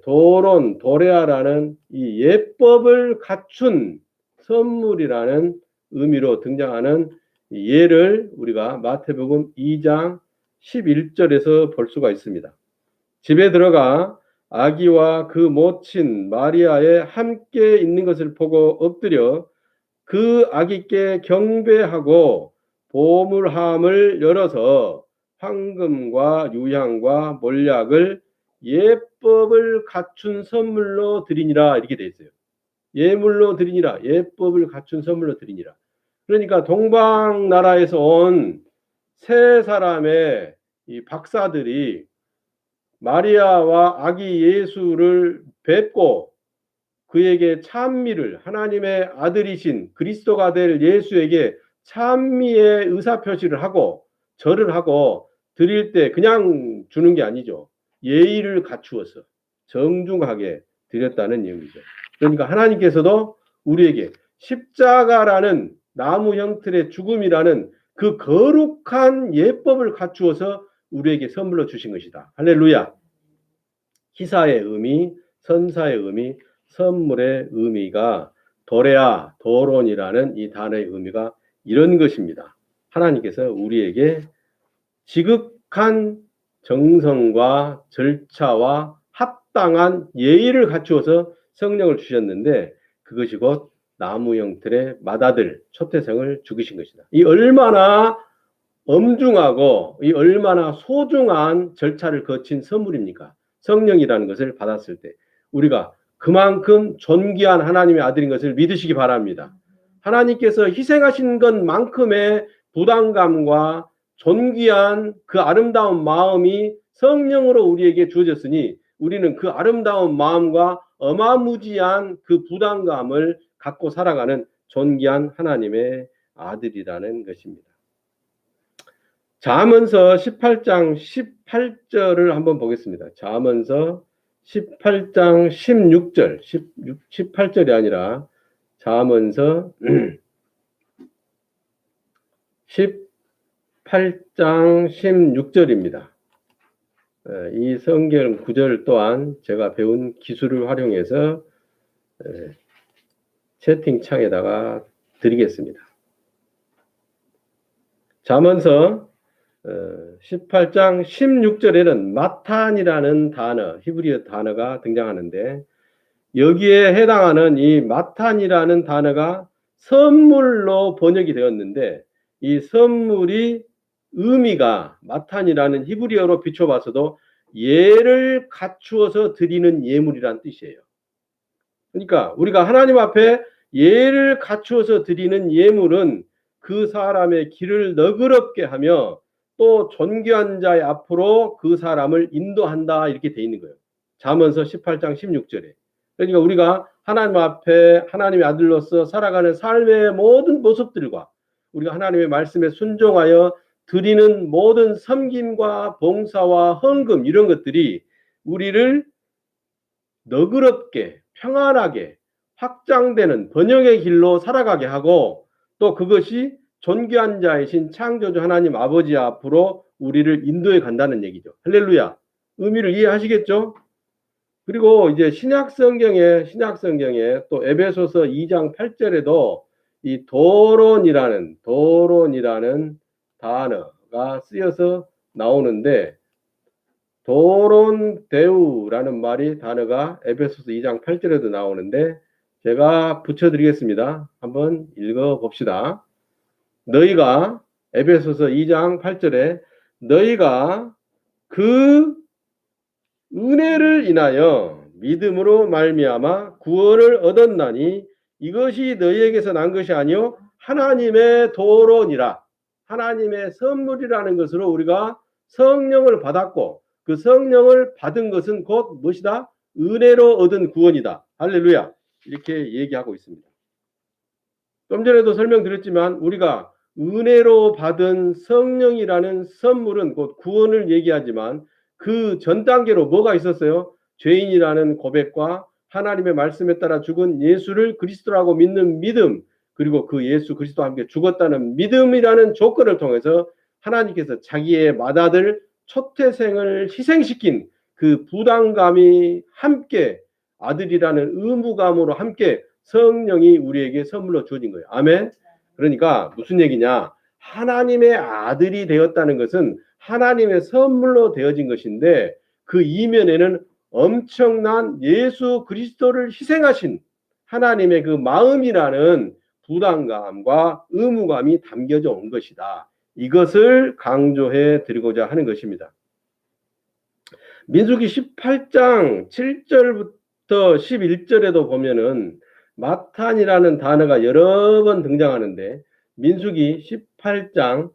도론, 도레아라는 이 예법을 갖춘 선물이라는 의미로 등장하는 예를 우리가 마태복음 2장 11절에서 볼 수가 있습니다. 집에 들어가 아기와 그 모친 마리아에 함께 있는 것을 보고 엎드려 그 아기께 경배하고 보물함을 열어서 황금과 유향과 몰약을 예법을 갖춘 선물로 드리니라 이렇게 돼 있어요. 예물로 드리니라. 예법을 갖춘 선물로 드리니라. 그러니까 동방 나라에서 온 세 사람의 이 박사들이 마리아와 아기 예수를 뵙고 그에게 찬미를 하나님의 아들이신 그리스도가 될 예수에게 찬미의 의사표시를 하고 절을 하고 드릴 때 그냥 주는 게 아니죠. 예의를 갖추어서 정중하게 드렸다는 얘기죠. 그러니까 하나님께서도 우리에게 십자가라는 나무 형틀의 죽음이라는 그 거룩한 예법을 갖추어서 우리에게 선물로 주신 것이다. 할렐루야. 희사의 의미, 선사의 의미, 선물의 의미가 도레아, 도론이라는 이 단어의 의미가 이런 것입니다. 하나님께서 우리에게 지극한 정성과 절차와 합당한 예의를 갖추어서 성령을 주셨는데 그것이 곧 나무 형틀의 맏아들 초태생을 죽이신 것이다. 이 얼마나 엄중하고 이 얼마나 소중한 절차를 거친 선물입니까? 성령이라는 것을 받았을 때 우리가 그만큼 존귀한 하나님의 아들인 것을 믿으시기 바랍니다. 하나님께서 희생하신 것만큼의 부담감과 존귀한 그 아름다운 마음이 성령으로 우리에게 주어졌으니 우리는 그 아름다운 마음과 어마무지한 그 부담감을 갖고 살아가는 존귀한 하나님의 아들이라는 것입니다. 잠언서 18장 18절을 한번 보겠습니다. 잠언서 18장 16절, 18절이 아니라 잠언서 18장 16절입니다. 이 성경 구절 또한 제가 배운 기술을 활용해서 채팅창에다가 드리겠습니다. 잠언서 18장 16절에는 마탄이라는 단어, 히브리어 단어가 등장하는데 여기에 해당하는 이 마탄이라는 단어가 선물로 번역이 되었는데 이 선물이 의미가 마탄이라는 히브리어로 비춰봐서도 예를 갖추어서 드리는 예물이란 뜻이에요. 그러니까 우리가 하나님 앞에 예를 갖추어서 드리는 예물은 그 사람의 길을 너그럽게 하며 또 존귀한 자의 앞으로 그 사람을 인도한다 이렇게 돼 있는 거예요. 잠언서 18장 16절에. 그러니까 우리가 하나님 앞에 하나님의 아들로서 살아가는 삶의 모든 모습들과 우리가 하나님의 말씀에 순종하여 드리는 모든 섬김과 봉사와 헌금 이런 것들이 우리를 너그럽게 평안하게 확장되는 번영의 길로 살아가게 하고 또 그것이 존귀한 자이신 창조주 하나님 아버지 앞으로 우리를 인도해 간다는 얘기죠. 할렐루야. 의미를 이해하시겠죠? 그리고 이제 신약 성경에 또 에베소서 2장 8절에도 이 도론이라는 단어가 쓰여서 나오는데 도론데우라는 단어가 에베소서 2장 8절에도 나오는데 제가 붙여드리겠습니다. 한번 읽어봅시다. 너희가 에베소서 2장 8절에 너희가 그 은혜를 인하여 믿음으로 말미암아 구원을 얻었나니 이것이 너희에게서 난 것이 아니요 하나님의 도론이라. 하나님의 선물이라는 것으로 우리가 성령을 받았고 그 성령을 받은 것은 곧 무엇이다? 은혜로 얻은 구원이다. 할렐루야. 이렇게 얘기하고 있습니다. 좀 전에도 설명드렸지만 우리가 은혜로 받은 성령이라는 선물은 곧 구원을 얘기하지만 그 전 단계로 뭐가 있었어요? 죄인이라는 고백과 하나님의 말씀에 따라 죽은 예수를 그리스도라고 믿는 믿음, 그리고 그 예수 그리스도와 함께 죽었다는 믿음이라는 조건을 통해서 하나님께서 자기의 맏아들 초태생을 희생시킨 그 부담감이 함께 아들이라는 의무감으로 함께 성령이 우리에게 선물로 주어진 거예요. 아멘. 그러니까 무슨 얘기냐? 하나님의 아들이 되었다는 것은 하나님의 선물로 되어진 것인데 그 이면에는 엄청난 예수 그리스도를 희생하신 하나님의 그 마음이라는 부담감과 의무감이 담겨져 온 것이다. 이것을 강조해 드리고자 하는 것입니다. 민수기 18장 7절부터 11절에도 보면은 마탄이라는 단어가 여러 번 등장하는데 민수기 18장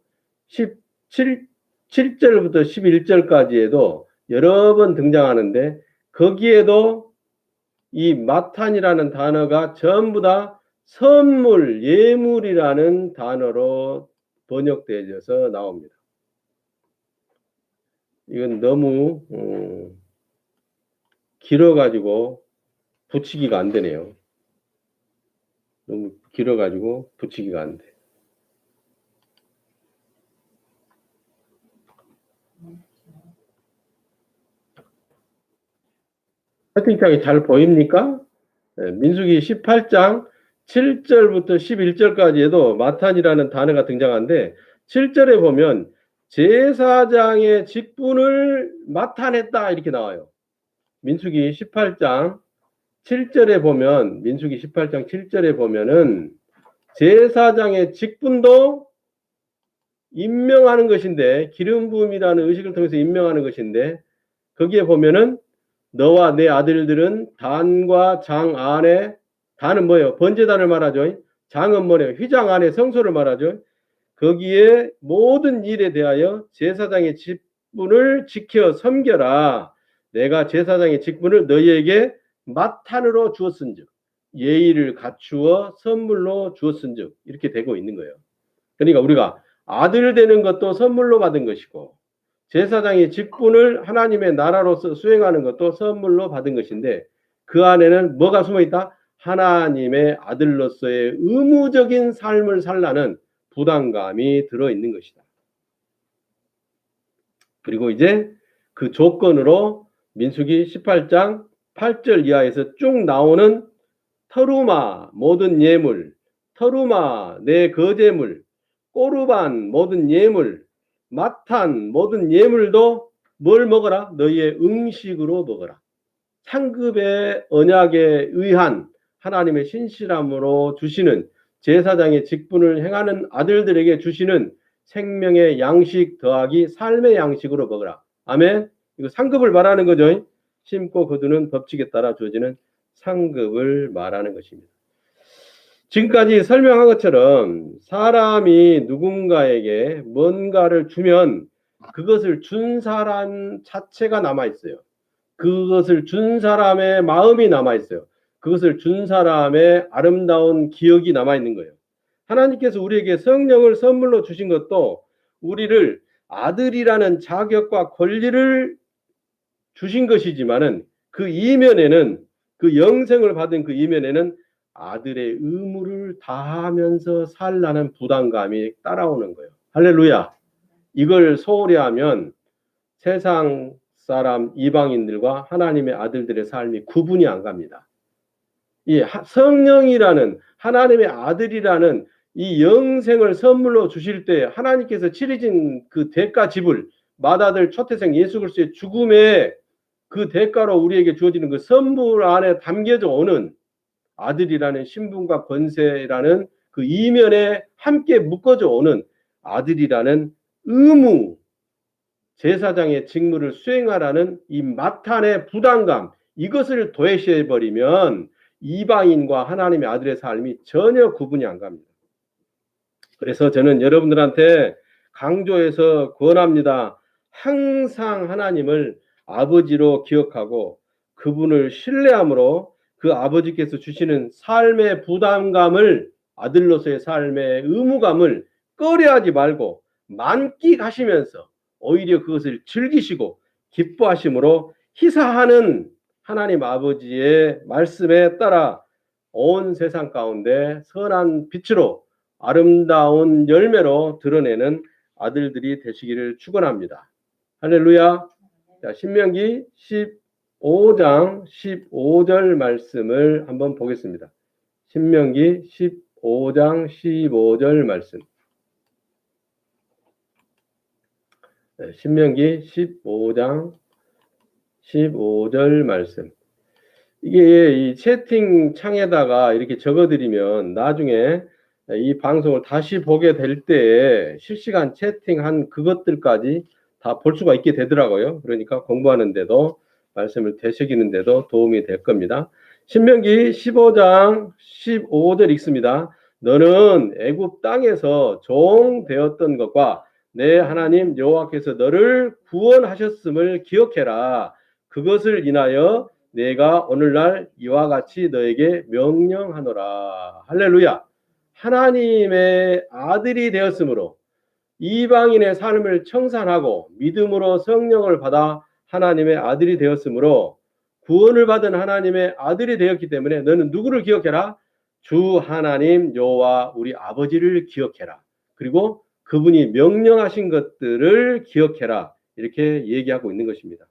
7절부터 11절까지에도 여러 번 등장하는데 거기에도 이 마탄이라는 단어가 전부 다 선물, 예물이라는 단어로 번역되어서 나옵니다. 이건 너무 길어가지고 붙이기가 안 되네요. 너무 길어가지고 붙이기가 안 돼. 채팅창이 잘 보입니까? 네, 민수기 18장 7절부터 11절까지에도 마탄이라는 단어가 등장하는데 7절에 보면 제사장의 직분을 마탄했다 이렇게 나와요. 민수기 18장 7절에 보면 민수기 18장 7절에 보면은 제사장의 직분도 임명하는 것인데 기름 부음이라는 의식을 통해서 임명하는 것인데 거기에 보면은 너와 내 아들들은 단과 장 안에 단은 뭐예요? 번제단을 말하죠. 장은 뭐예요? 휘장 안에 성소를 말하죠. 거기에 모든 일에 대하여 제사장의 직분을 지켜 섬겨라. 내가 제사장의 직분을 너희에게 마탄으로 주었은즉 예의를 갖추어 선물로 주었은즉 이렇게 되고 있는 거예요. 그러니까 우리가 아들 되는 것도 선물로 받은 것이고 제사장의 직분을 하나님의 나라로서 수행하는 것도 선물로 받은 것인데 그 안에는 뭐가 숨어있다? 하나님의 아들로서의 의무적인 삶을 살라는 부담감이 들어있는 것이다. 그리고 이제 그 조건으로 민수기 18장 8절 이하에서 쭉 나오는 터루마 모든 예물, 터루마 내 거제물, 꼬르반 모든 예물, 마탄 모든 예물도 뭘 먹어라? 너희의 음식으로 먹어라. 상급의 언약에 의한 하나님의 신실함으로 주시는 제사장의 직분을 행하는 아들들에게 주시는 생명의 양식 더하기 삶의 양식으로 먹어라. 아멘. 이거 상급을 말하는 거죠. 심고 거두는 법칙에 따라 주어지는 상급을 말하는 것입니다. 지금까지 설명한 것처럼 사람이 누군가에게 뭔가를 주면 그것을 준 사람 자체가 남아있어요. 그것을 준 사람의 마음이 남아있어요. 그것을 준 사람의 아름다운 기억이 남아있는 거예요. 하나님께서 우리에게 성령을 선물로 주신 것도 우리를 아들이라는 자격과 권리를 주신 것이지만은 그 이면에는, 그 영생을 받은 그 이면에는 아들의 의무를 다하면서 살라는 부담감이 따라오는 거예요. 할렐루야. 이걸 소홀히 하면 세상 사람 이방인들과 하나님의 아들들의 삶이 구분이 안 갑니다. 이 성령이라는 하나님의 아들이라는 이 영생을 선물로 주실 때 하나님께서 치르신 그 대가 지불, 맏아들 초태생 예수 그리스도의 죽음의 그 대가로 우리에게 주어지는 그 선물 안에 담겨져 오는 아들이라는 신분과 권세라는 그 이면에 함께 묶어져 오는 아들이라는 의무, 제사장의 직무를 수행하라는 이 마탄의 부담감, 이것을 도외시해버리면 이방인과 하나님의 아들의 삶이 전혀 구분이 안 갑니다. 그래서 저는 여러분들한테 강조해서 권합니다. 항상 하나님을 아버지로 기억하고 그분을 신뢰함으로 그 아버지께서 주시는 삶의 부담감을, 아들로서의 삶의 의무감을 꺼려하지 말고 만끽하시면서 오히려 그것을 즐기시고 기뻐하심으로 희사하는 하나님 아버지의 말씀에 따라 온 세상 가운데 선한 빛으로 아름다운 열매로 드러내는 아들들이 되시기를 축원합니다. 할렐루야. 자, 신명기 15장 15절 말씀을 한번 보겠습니다. 신명기 15장 15절 말씀. 네, 신명기 15장 15절 말씀. 이게 이 채팅 창에다가 이렇게 적어드리면 나중에 이 방송을 다시 보게 될 때에 실시간 채팅한 그것들까지 다 볼 수가 있게 되더라고요. 그러니까 공부하는데도 말씀을 되새기는데도 도움이 될 겁니다. 신명기 15장 15절 읽습니다. 너는 애굽 땅에서 종 되었던 것과 내 하나님 여호와께서 너를 구원하셨음을 기억해라. 그것을 인하여 내가 오늘날 이와 같이 너에게 명령하노라. 할렐루야. 하나님의 아들이 되었으므로 이방인의 삶을 청산하고 믿음으로 성령을 받아 하나님의 아들이 되었으므로 구원을 받은 하나님의 아들이 되었기 때문에 너는 누구를 기억해라? 주 하나님 여호와 우리 아버지를 기억해라. 그리고 그분이 명령하신 것들을 기억해라. 이렇게 얘기하고 있는 것입니다.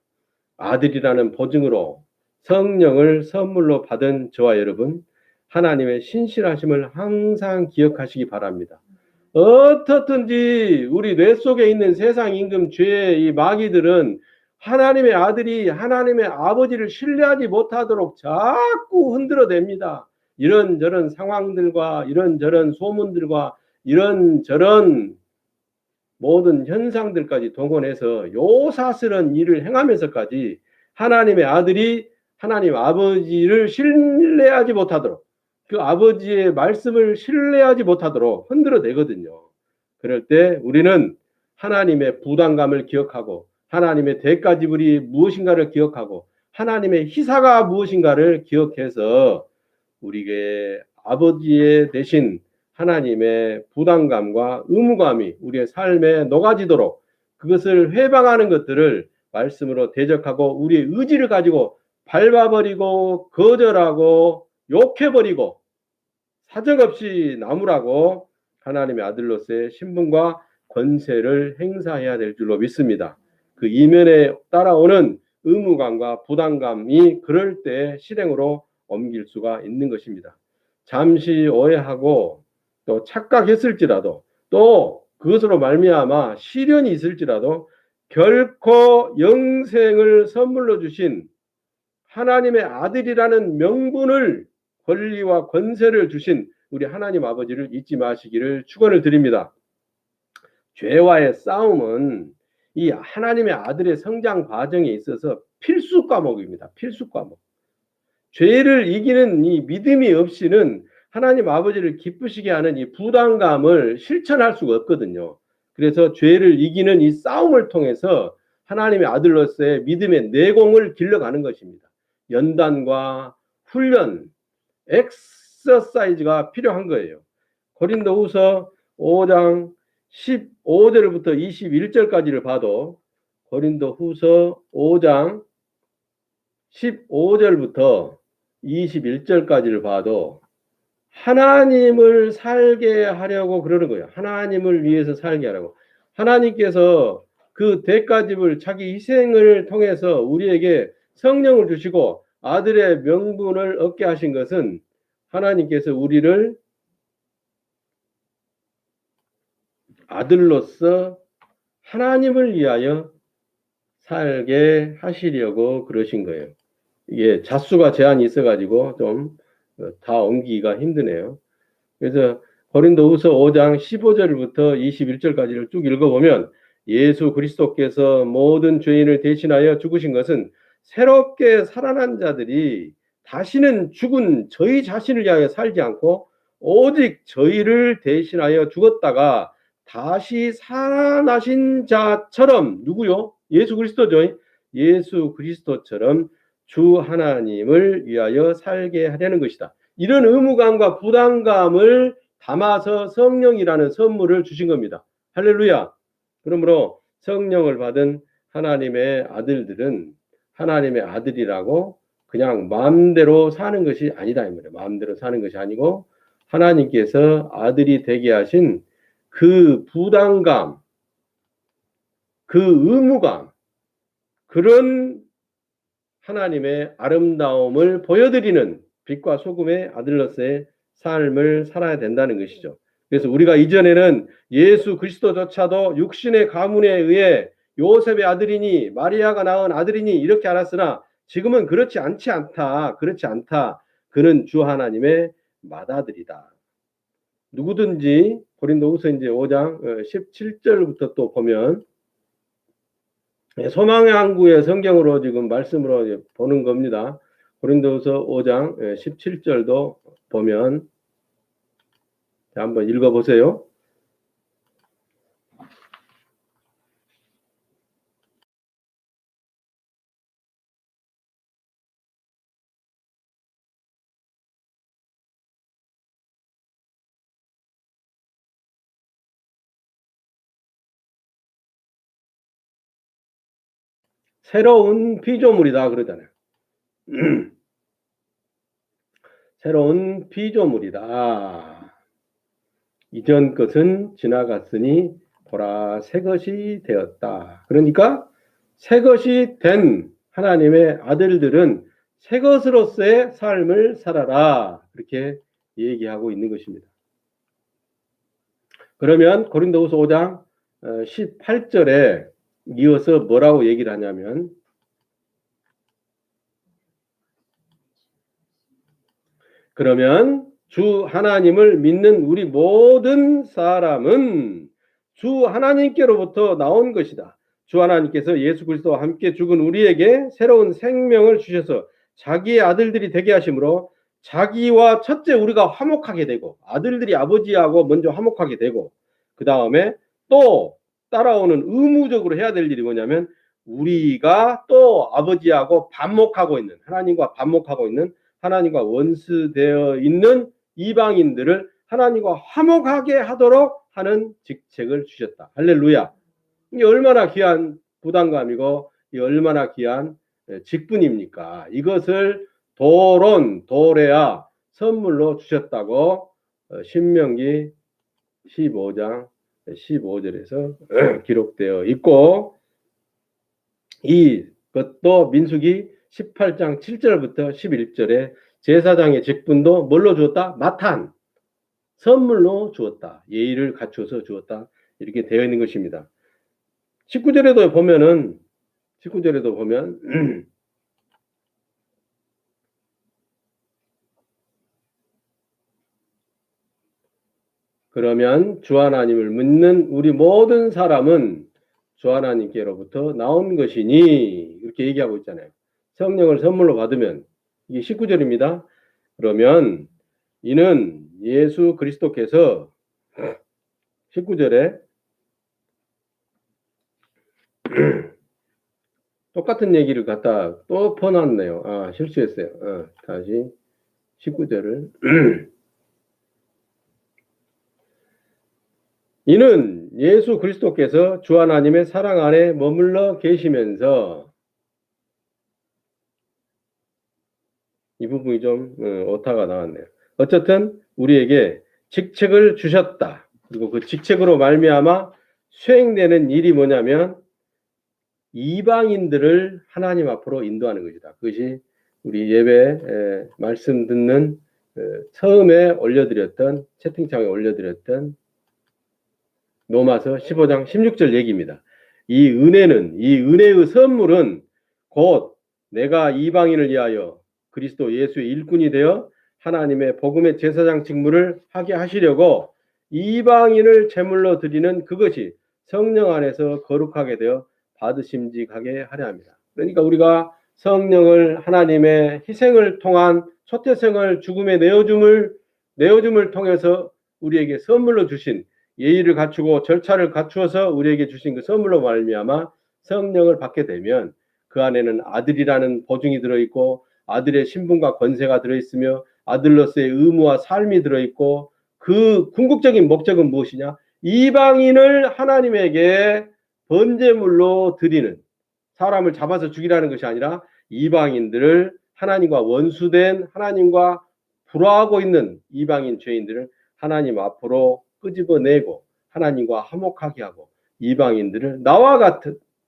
아들이라는 보증으로 성령을 선물로 받은 저와 여러분, 하나님의 신실하심을 항상 기억하시기 바랍니다. 어떻든지 우리 뇌 속에 있는 세상 임금 죄의 이 마귀들은 하나님의 아들이 하나님의 아버지를 신뢰하지 못하도록 자꾸 흔들어댑니다. 이런저런 상황들과 이런저런 소문들과 이런저런 모든 현상들까지 동원해서 요사스런 일을 행하면서까지 하나님의 아들이 하나님 아버지를 신뢰하지 못하도록, 그 아버지의 말씀을 신뢰하지 못하도록 흔들어내거든요. 그럴 때 우리는 하나님의 부담감을 기억하고 하나님의 대가 지불이 무엇인가를 기억하고 하나님의 희사가 무엇인가를 기억해서 우리에게 아버지의 대신 하나님의 부담감과 의무감이 우리의 삶에 녹아지도록 그것을 회방하는 것들을 말씀으로 대적하고 우리의 의지를 가지고 밟아버리고 거절하고 욕해버리고 사정없이 나무라고 하나님의 아들로서의 신분과 권세를 행사해야 될 줄로 믿습니다. 그 이면에 따라오는 의무감과 부담감이 그럴 때 실행으로 옮길 수가 있는 것입니다. 잠시 오해하고 또 착각했을지라도 또 그것으로 말미암아 시련이 있을지라도 결코 영생을 선물로 주신 하나님의 아들이라는 명분을, 권리와 권세를 주신 우리 하나님 아버지를 잊지 마시기를 축원을 드립니다. 죄와의 싸움은 이 하나님의 아들의 성장 과정에 있어서 필수 과목입니다. 필수 과목. 죄를 이기는 이 믿음이 없이는 하나님 아버지를 기쁘시게 하는 이 부담감을 실천할 수가 없거든요. 그래서 죄를 이기는 이 싸움을 통해서 하나님의 아들로서의 믿음의 내공을 길러가는 것입니다. 연단과 훈련, 엑서사이즈가 필요한 거예요. 고린도후서 5장 15절부터 21절까지를 봐도 고린도후서 5장 15절부터 21절까지를 봐도 하나님을 살게 하려고 그러는 거예요. 하나님을 위해서 살게 하라고. 하나님께서 그 대가집을 자기 희생을 통해서 우리에게 성령을 주시고 아들의 명분을 얻게 하신 것은 하나님께서 우리를 아들로서 하나님을 위하여 살게 하시려고 그러신 거예요. 이게 자수가 제한이 있어가지고 좀 다 옮기기가 힘드네요. 그래서 고린도후서 5장 15절부터 21절까지를 쭉 읽어보면 예수 그리스도께서 모든 죄인을 대신하여 죽으신 것은 새롭게 살아난 자들이 다시는 죽은 저희 자신을 위하여 살지 않고 오직 저희를 대신하여 죽었다가 다시 살아나신 자처럼, 누구요? 예수 그리스도죠. 예수 그리스도처럼 주 하나님을 위하여 살게 하려는 것이다. 이런 의무감과 부담감을 담아서 성령이라는 선물을 주신 겁니다. 할렐루야. 그러므로 성령을 받은 하나님의 아들들은 하나님의 아들이라고 그냥 마음대로 사는 것이 아니다. 마음대로 사는 것이 아니고 하나님께서 아들이 되게 하신 그 부담감, 그 의무감, 그런 하나님의 아름다움을 보여드리는 빛과 소금의 아들로서의 삶을 살아야 된다는 것이죠. 그래서 우리가 이전에는 예수 그리스도조차도 육신의 가문에 의해 요셉의 아들이니 마리아가 낳은 아들이니 이렇게 알았으나 지금은 그렇지 않다. 그는 주 하나님의 맏아들이다. 누구든지 고린도후서 이제 5장 17절부터 또 보면 소망의 항구의 성경으로 지금 말씀으로 보는 겁니다. 고린도후서 5장 17절도 보면 한번 읽어보세요. 새로운 피조물이다 그러잖아요. 새로운 피조물이다. 이전 것은 지나갔으니 보라 새 것이 되었다. 그러니까 새 것이 된 하나님의 아들들은 새 것으로서의 삶을 살아라. 그렇게 얘기하고 있는 것입니다. 그러면 고린도후서 5장 18절에 이어서 뭐라고 얘기를 하냐면 그러면 주 하나님을 믿는 우리 모든 사람은 주 하나님께로부터 나온 것이다. 주 하나님께서 예수 그리스도와 함께 죽은 우리에게 새로운 생명을 주셔서 자기의 아들들이 되게 하심으로 자기와 첫째 우리가 화목하게 되고 아들들이 아버지하고 먼저 화목하게 되고 그 다음에 또 따라오는 의무적으로 해야 될 일이 뭐냐면 우리가 또 아버지하고 반목하고 있는 하나님과 반목하고 있는 하나님과 원수되어 있는 이방인들을 하나님과 화목하게 하도록 하는 직책을 주셨다. 할렐루야. 이게 얼마나 귀한 부담감이고 얼마나 귀한 직분입니까? 이것을 도래야 선물로 주셨다고 신명기 15장 15절에서 기록되어 있고 이것도 민수기 18장 7절부터 11절에 제사장의 직분도 뭘로 주었다? 마탄, 선물로 주었다. 예의를 갖춰서 주었다. 이렇게 되어 있는 것입니다. 19절에도 보면 그러면 주 하나님을 믿는 우리 모든 사람은 주 하나님께로부터 나온 것이니 이렇게 얘기하고 있잖아요. 성령을 선물로 받으면 이게 19절입니다. 그러면 이는 예수 그리스도께서 19절에 똑같은 얘기를 갖다 또 퍼놨네요. 실수했어요. 다시 19절을 이는 예수 그리스도께서 주 하나님의 사랑 안에 머물러 계시면서 이 부분이 좀 오타가 나왔네요. 어쨌든 우리에게 직책을 주셨다. 그리고 그 직책으로 말미암아 수행되는 일이 뭐냐면 이방인들을 하나님 앞으로 인도하는 것이다. 그것이 우리 예배 말씀 듣는 처음에 올려드렸던 채팅창에 올려드렸던 로마서 15장 16절 얘기입니다. 이 은혜의 선물은 곧 내가 이방인을 위하여 그리스도 예수의 일꾼이 되어 하나님의 복음의 제사장 직무를 하게 하시려고 이방인을 제물로 드리는 그것이 성령 안에서 거룩하게 되어 받으심직하게 하려 합니다. 그러니까 우리가 성령을 하나님의 희생을 통한 초태생을 죽음에 내어줌을 통해서 우리에게 선물로 주신 예의를 갖추고 절차를 갖추어서 우리에게 주신 그 선물로 말미암아 성령을 받게 되면 그 안에는 아들이라는 보증이 들어있고 아들의 신분과 권세가 들어있으며 아들로서의 의무와 삶이 들어있고 그 궁극적인 목적은 무엇이냐? 이방인을 하나님에게 번제물로 드리는, 사람을 잡아서 죽이라는 것이 아니라 이방인들을 하나님과 원수된, 하나님과 불화하고 있는 이방인 죄인들을 하나님 앞으로 끄집어내고 하나님과 화목하게 하고 이방인들을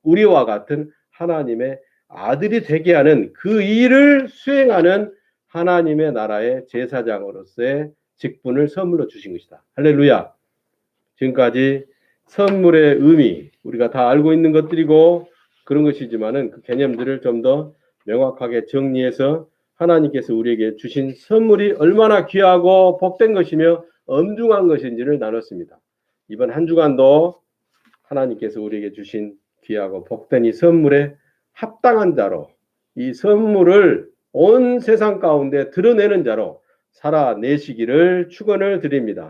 우리와 같은 하나님의 아들이 되게 하는 그 일을 수행하는 하나님의 나라의 제사장으로서의 직분을 선물로 주신 것이다. 할렐루야. 지금까지 선물의 의미, 우리가 다 알고 있는 것들이고 그런 것이지만은 그 개념들을 좀 더 명확하게 정리해서 하나님께서 우리에게 주신 선물이 얼마나 귀하고 복된 것이며 엄중한 것인지를 나눴습니다. 이번 한 주간도 하나님께서 우리에게 주신 귀하고 복된 이 선물에 합당한 자로, 이 선물을 온 세상 가운데 드러내는 자로 살아내시기를 축원을 드립니다.